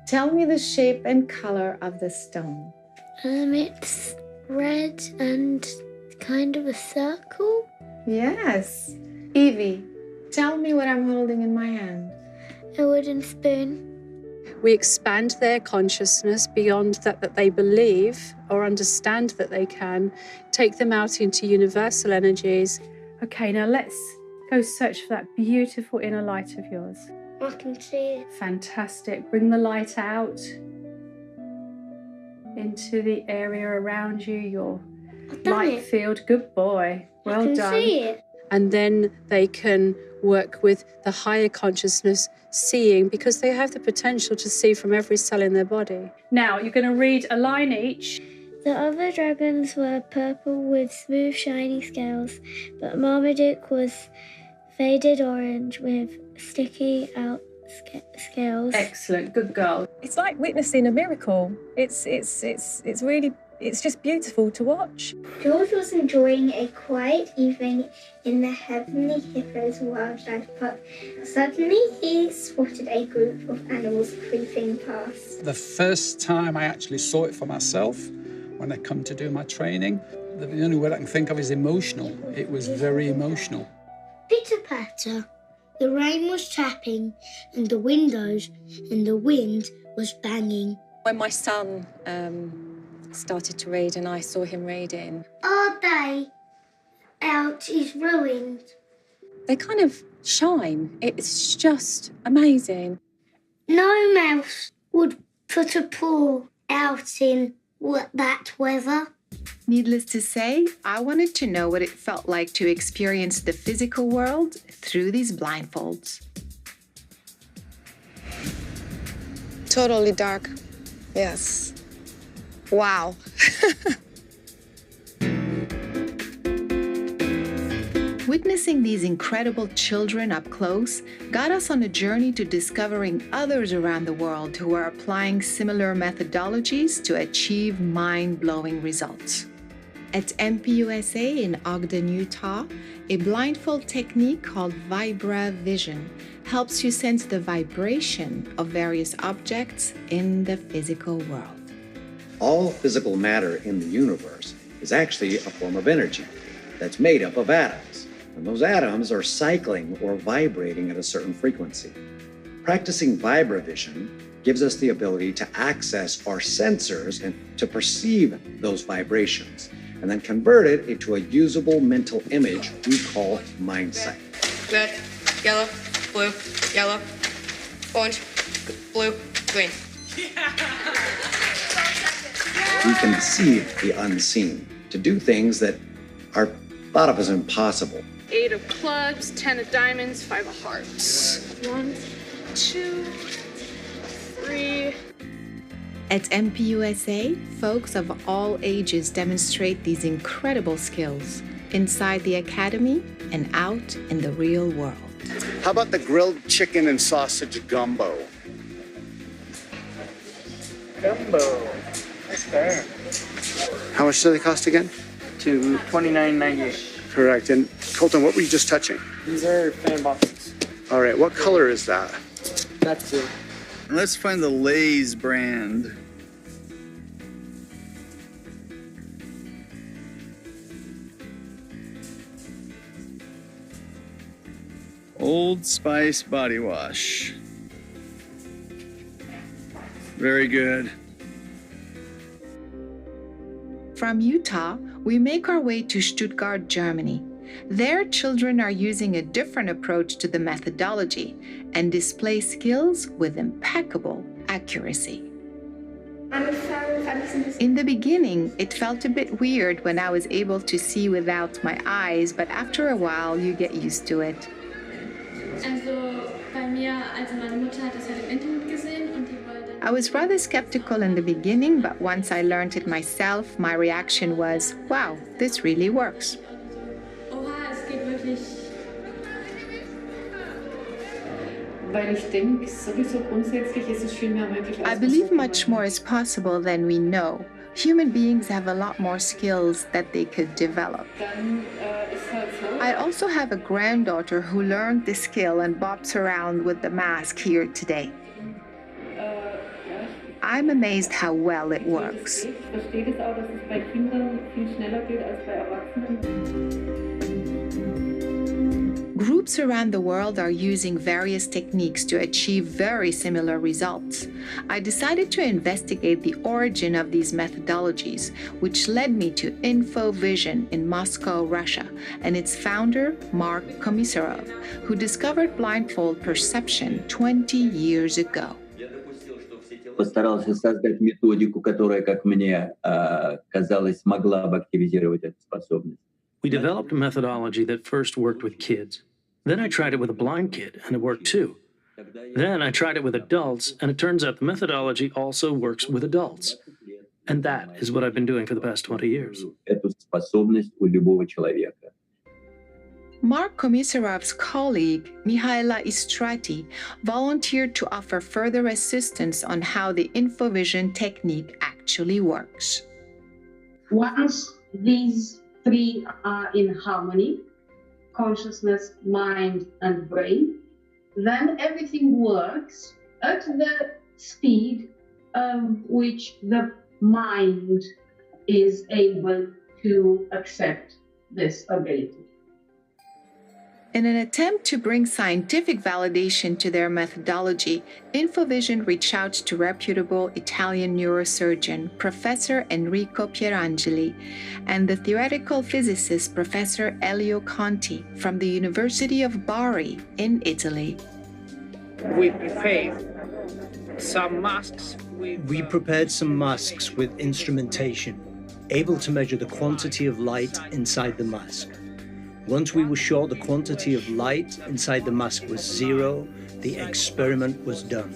tell me the shape and color of the stone. It's red and kind of a circle. Yes. Evie, tell me what I'm holding in my hand. A wooden spoon. We expand their consciousness beyond that they believe or understand that they can, take them out into universal energies. Okay, now let's go search for that beautiful inner light of yours. I can see it. Fantastic. Bring the light out into the area around you, your light field. Good boy. Well done. I can see it. And then they can work with the higher consciousness, seeing, because they have the potential to see from every cell in their body. Now, you're going to read a line each. The other dragons were purple with smooth, shiny scales, but Marmaduke was faded orange with sticky out scales. Excellent, good girl. It's like witnessing a miracle. It's just beautiful to watch. George was enjoying a quiet evening in the Heavenly Hippos Wildlife Park. Suddenly, he spotted a group of animals creeping past. The first time I actually saw it for myself, when I come to do my training, the only word I can think of is emotional. It was very emotional. Pitter-patter. The rain was tapping, and the windows and the wind was banging. When my son started to read and I saw him reading, Our day out is ruined. they kind of shine. It's just amazing. No mouse would put a paw out in that weather. Needless to say, I wanted to know what it felt like to experience the physical world through these blindfolds. Totally dark. Yes. Wow. Witnessing these incredible children up close got us on a journey to discovering others around the world who are applying similar methodologies to achieve mind-blowing results. At MPUSA in Ogden, Utah, a blindfold technique called Vibra Vision helps you sense the vibration of various objects in the physical world. All physical matter in the universe is actually a form of energy that's made up of atoms. And those atoms are cycling or vibrating at a certain frequency. Practicing vibrovision gives us the ability to access our sensors and to perceive those vibrations, and then convert it into a usable mental image we call mind sight. Red, yellow, blue, yellow, orange, blue, green. We can see the unseen, to do things that are thought of as impossible. 8 of clubs, 10 of diamonds, 5 of hearts. 1, 2, 3. At MPUSA, folks of all ages demonstrate these incredible skills inside the academy and out in the real world. How about the grilled chicken and sausage gumbo? Gumbo. That's fair. How much do they cost again? To $29.98. Correct. And Colton, what were you just touching? These are fan boxes. All right. What color is that? That's blue. Let's find the Lay's brand. Old Spice Body Wash. Very good. From Utah, we make our way to Stuttgart, Germany. There, children are using a different approach to the methodology and display skills with impeccable accuracy. In the beginning, it felt a bit weird when I was able to see without my eyes, but after a while, you get used to it. I was rather skeptical in the beginning, but once I learned it myself, my reaction was, wow, this really works. I believe much more is possible than we know. Human beings have a lot more skills that they could develop. I also have a granddaughter who learned the skill and bops around with the mask here today. I'm amazed how well it works. Groups around the world are using various techniques to achieve very similar results. I decided to investigate the origin of these methodologies, which led me to InfoVision in Moscow, Russia, and its founder, Mark Komisarov, who discovered blindfold perception 20 years ago. Постарался создать методику, которая, как мне казалось, могла бы активизировать эту способность. We developed a methodology that first worked with kids. Then I tried it with a blind kid, and it worked too. Then I tried it with adults, and it turns out the methodology also works with adults. And that is what I've been doing for the past 20 years. Эту способность у любого человека. Mark Komisarov's colleague, Mihaela Istrati, volunteered to offer further assistance on how the InfoVision technique actually works. Once these three are in harmony, consciousness, mind, and brain, then everything works at the speed which the mind is able to accept this ability. In an attempt to bring scientific validation to their methodology, InfoVision reached out to reputable Italian neurosurgeon Professor Enrico Pierangeli and the theoretical physicist Professor Elio Conti from the University of Bari in Italy. We prepared some masks. We prepared some masks with instrumentation, able to measure the quantity of light inside the mask. Once we were sure the quantity of light inside the mask was 0, the experiment was done.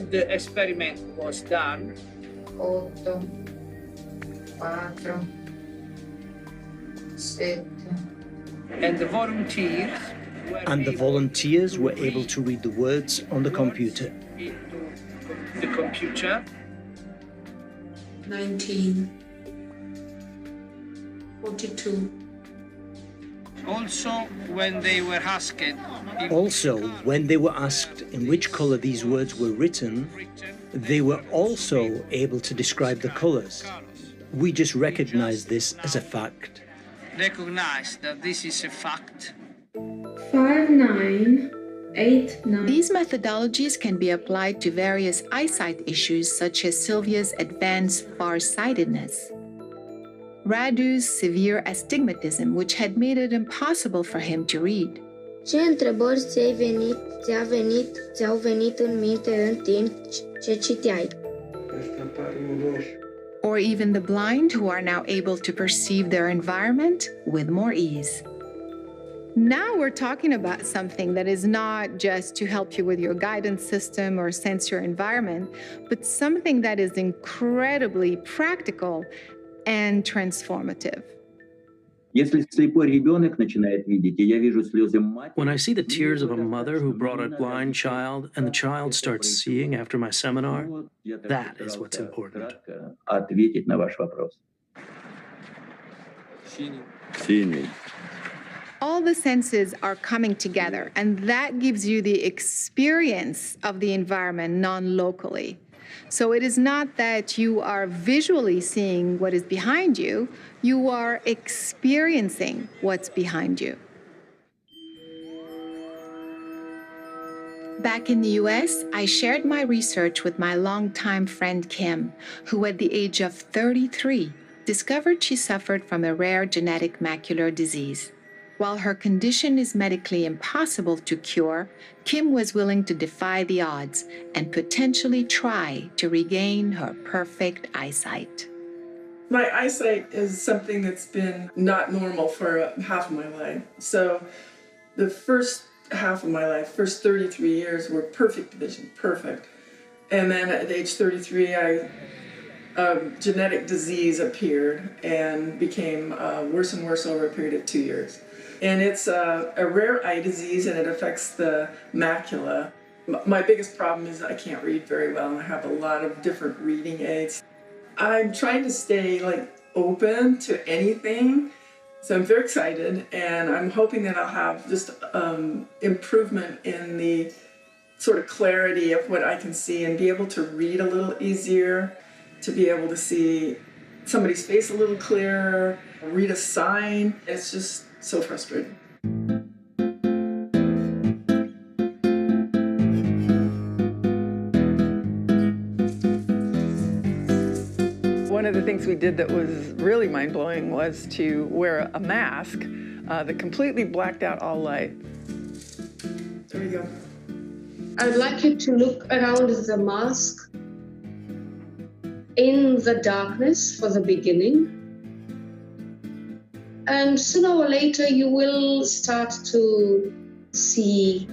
The experiment was done. 8, 4, 7. And the volunteers were able to read the words on the computer. The computer. 19. 42. Also, when they were asked in which color these words were written, they were also able to describe the colors. We just recognize this as a fact. Recognize that this is a fact. 5, 9, 8, 9. These methodologies can be applied to various eyesight issues such as Sylvia's advanced farsightedness, Radu's severe astigmatism, which had made it impossible for him to read. Ce întrebări ți-au venit în minte în timp ce citeai? Or even the blind who are now able to perceive their environment with more ease. Now we're talking about something that is not just to help you with your guidance system or sense your environment, but something that is incredibly practical and transformative. Если слепой ребенок начинает видеть, и я вижу слезы матери. When I see the tears of a mother who brought a blind child and the child starts seeing after my seminar, that is what's important. Ответить на ваш вопрос. Синий. All the senses are coming together, and that gives you the experience of the environment non-locally. So it is not that you are visually seeing what is behind you, you are experiencing what's behind you. Back in the US, I shared my research with my longtime friend Kim, who at the age of 33 discovered she suffered from a rare genetic macular disease. While her condition is medically impossible to cure, Kim was willing to defy the odds and potentially try to regain her perfect eyesight. My eyesight is something that's been not normal for half of my life. So the first half of my life, first 33 years, were perfect vision, perfect. And then at age 33, genetic disease appeared and became worse and worse over a period of 2 years. And it's a rare eye disease, and it affects the macula. My biggest problem is I can't read very well, and I have a lot of different reading aids. I'm trying to stay open to anything, so I'm very excited, and I'm hoping that I'll have just improvement in the sort of clarity of what I can see and be able to read a little easier, to be able to see somebody's face a little clearer, read a sign. It's just so frustrating. One of the things we did that was really mind-blowing was to wear a mask that completely blacked out all light. There you go. I'd like you to look around the mask in the darkness for the beginning. And sooner or later, you will start to see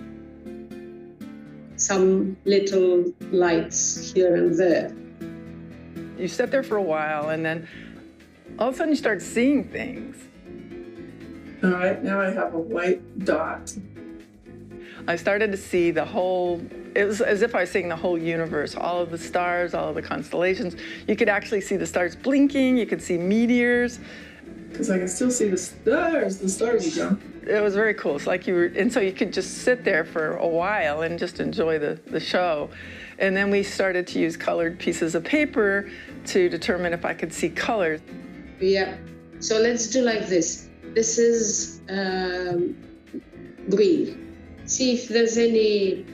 some little lights here and there. You sit there for a while, and then all of a sudden you start seeing things. All right, now I have a white dot. I started to see the whole, it was as if I was seeing the whole universe, all of the stars, all of the constellations. You could actually see the stars blinking, you could see meteors. Because I can still see the stars again. It was very cool. It's like you were, and so you could just sit there for a while and just enjoy the show. And then we started to use colored pieces of paper to determine if I could see colors. Yeah, so let's do like this. This is green. See if there's any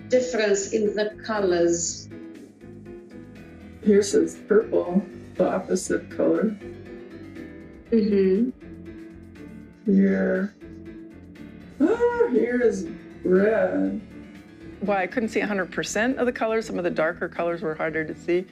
difference in the colors. Here says purple, the opposite color. Mm-hmm. Here is red. Well, I couldn't see 100% of the colors. Some of the darker colors were harder to see.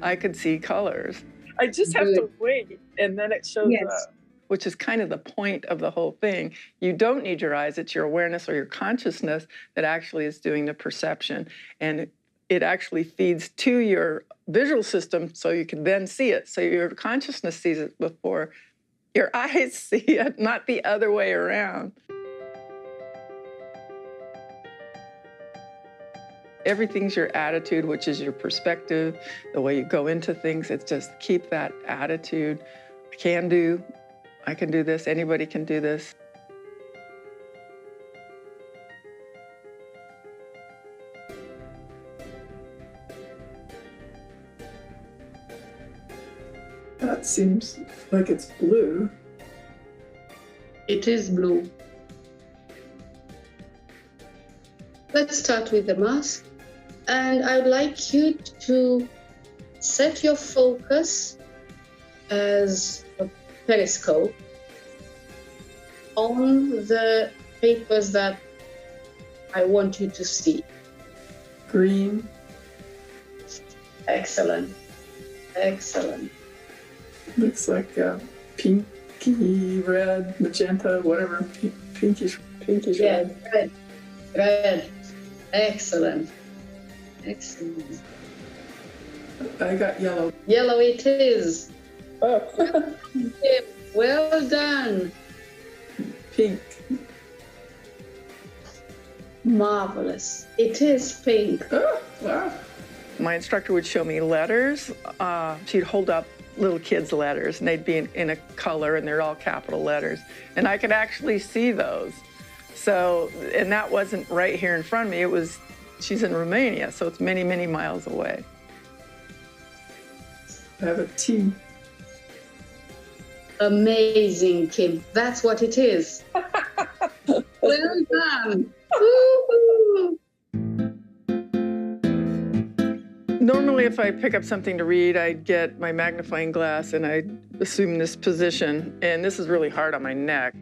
I could see colors. I just have to wait, and then it shows up, which is kind of the point of the whole thing. You don't need your eyes. It's your awareness or your consciousness that actually is doing the perception. And it actually feeds to your visual system so you can then see it. So your consciousness sees it before your eyes see it, not the other way around. Everything's your attitude, which is your perspective, the way you go into things. It's just keep that attitude. I can do this, anybody can do this. That seems like it's blue. It is blue. Let's start with the mask. And I'd like you to set your focus as a periscope on the papers that I want you to see. Green. Excellent. Excellent. Looks like pinky red, magenta, whatever. Pinkish red. Red. Red. Excellent. Excellent. I got yellow. Yellow it is. Oh. Well done. Pink. Marvelous. It is pink. Oh, wow. My instructor would show me letters. She'd hold up little kids' letters, and they'd be in a color, and they're all capital letters. And I could actually see those. So, and that wasn't right here in front of me. It was, she's in Romania, so it's many, many miles away. I have a T. Amazing, Kim. That's what it is. Well done. Woo-hoo. Normally, if I pick up something to read, I'd get my magnifying glass and I'd assume this position. And this is really hard on my neck.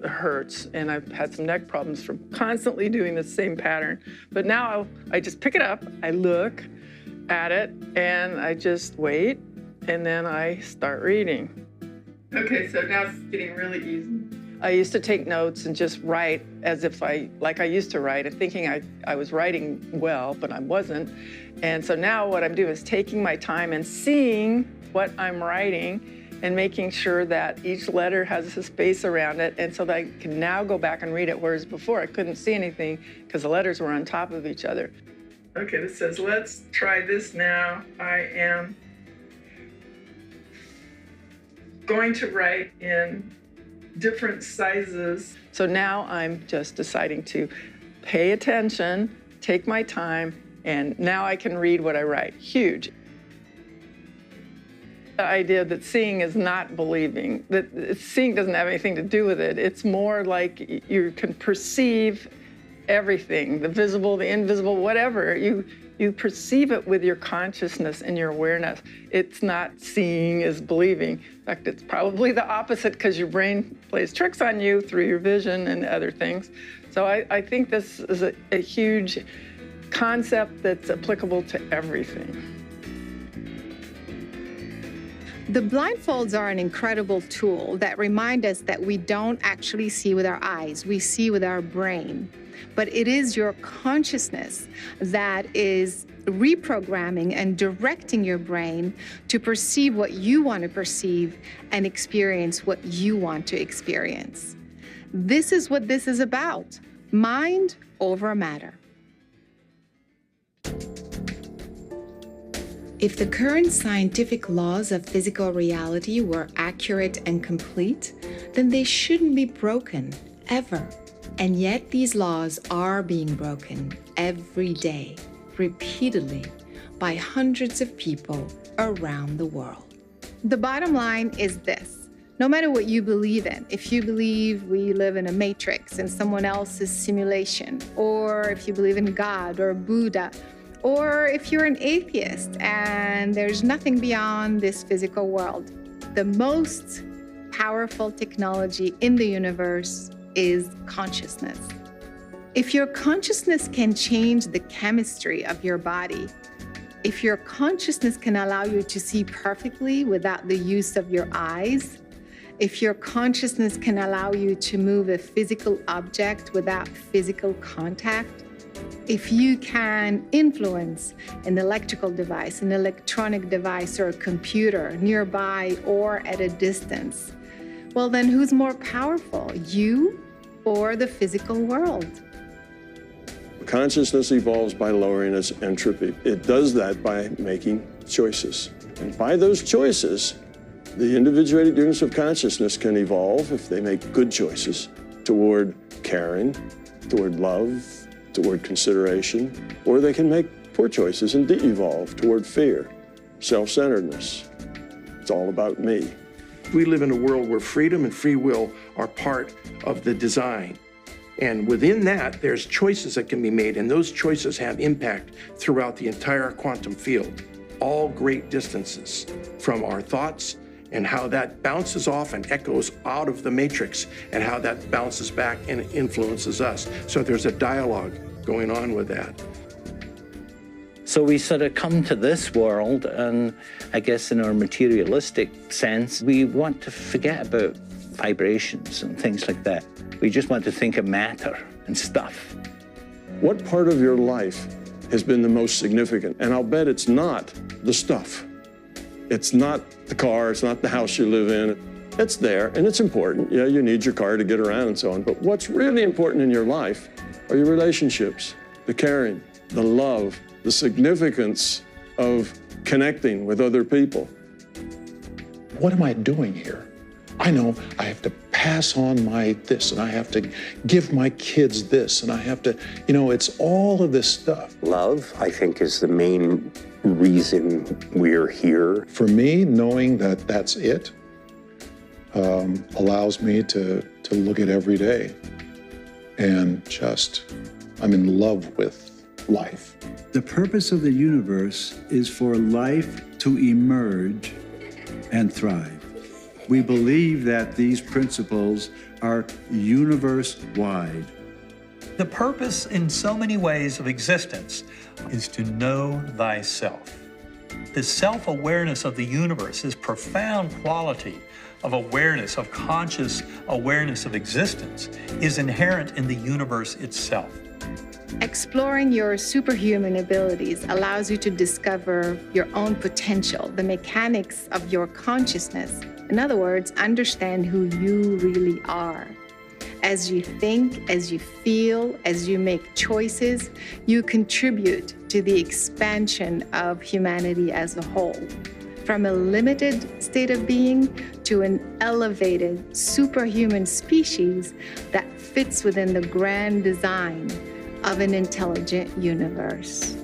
It hurts, and I've had some neck problems from constantly doing the same pattern. But now I just pick it up, I look at it, and I just wait, and then I start reading. Okay, so now it's getting really easy. I used to take notes and just write as if like I used to write, and thinking I was writing well, but I wasn't. And so now what I'm doing is taking my time and seeing what I'm writing and making sure that each letter has a space around it, and so that I can now go back and read it, whereas before I couldn't see anything because the letters were on top of each other. Okay, this says, let's try this now. I am going to write in different sizes. So now I'm just deciding to pay attention, take my time, and now I can read what I write. Huge. The idea that seeing is not believing, that seeing doesn't have anything to do with it. It's more like you can perceive everything, the visible, the invisible, whatever. You perceive it with your consciousness and your awareness. It's not seeing is believing. In fact, it's probably the opposite, because your brain plays tricks on you through your vision and other things. So I think this is a huge concept that's applicable to everything. The blindfolds are an incredible tool that remind us that we don't actually see with our eyes, we see with our brain. But it is your consciousness that is reprogramming and directing your brain to perceive what you want to perceive and experience what you want to experience. This is what this is about: mind over matter. If the current scientific laws of physical reality were accurate and complete, then they shouldn't be broken, ever. And yet these laws are being broken every day, repeatedly, by hundreds of people around the world. The bottom line is this: no matter what you believe in, if you believe we live in a matrix in someone else's simulation, or if you believe in God or Buddha, or if you're an atheist and there's nothing beyond this physical world, the most powerful technology in the universe is consciousness. If your consciousness can change the chemistry of your body, if your consciousness can allow you to see perfectly without the use of your eyes, if your consciousness can allow you to move a physical object without physical contact, if you can influence an electrical device, an electronic device, or a computer nearby or at a distance, well, then who's more powerful, you or the physical world? Consciousness evolves by lowering its entropy. It does that by making choices. And by those choices, the individuated units of consciousness can evolve, if they make good choices, toward caring, toward love, toward consideration, or they can make poor choices and de-evolve toward fear, self-centeredness. It's all about me. We live in a world where freedom and free will are part of the design. And within that, there's choices that can be made, and those choices have impact throughout the entire quantum field, all great distances, from our thoughts and how that bounces off and echoes out of the matrix, and how that bounces back and influences us. So there's a dialogue going on with that. So we sort of come to this world, and I guess in our materialistic sense, we want to forget about vibrations and things like that. We just want to think of matter and stuff. What part of your life has been the most significant? And I'll bet it's not the stuff. It's not the car, it's not the house you live in. It's there, and it's important. Yeah, you need your car to get around and so on. But what's really important in your life are your relationships, the caring, the love, the significance of connecting with other people. What am I doing here? I know I have to pass on my this, and I have to give my kids this, and I have to, it's all of this stuff. Love, I think, is the main reason we're here. For me, knowing that that's it allows me to look at every day and I'm in love with life. The purpose of the universe is for life to emerge and thrive. We believe that these principles are universe-wide. The purpose in so many ways of existence is to know thyself. The self-awareness of the universe, this profound quality of awareness, of conscious awareness of existence, is inherent in the universe itself. Exploring your superhuman abilities allows you to discover your own potential, the mechanics of your consciousness. In other words, understand who you really are. As you think, as you feel, as you make choices, you contribute to the expansion of humanity as a whole. From a limited state of being to an elevated superhuman species that fits within the grand design of an intelligent universe.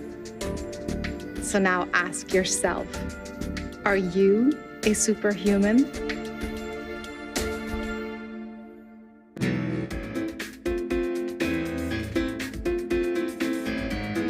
So now ask yourself, are you a superhuman?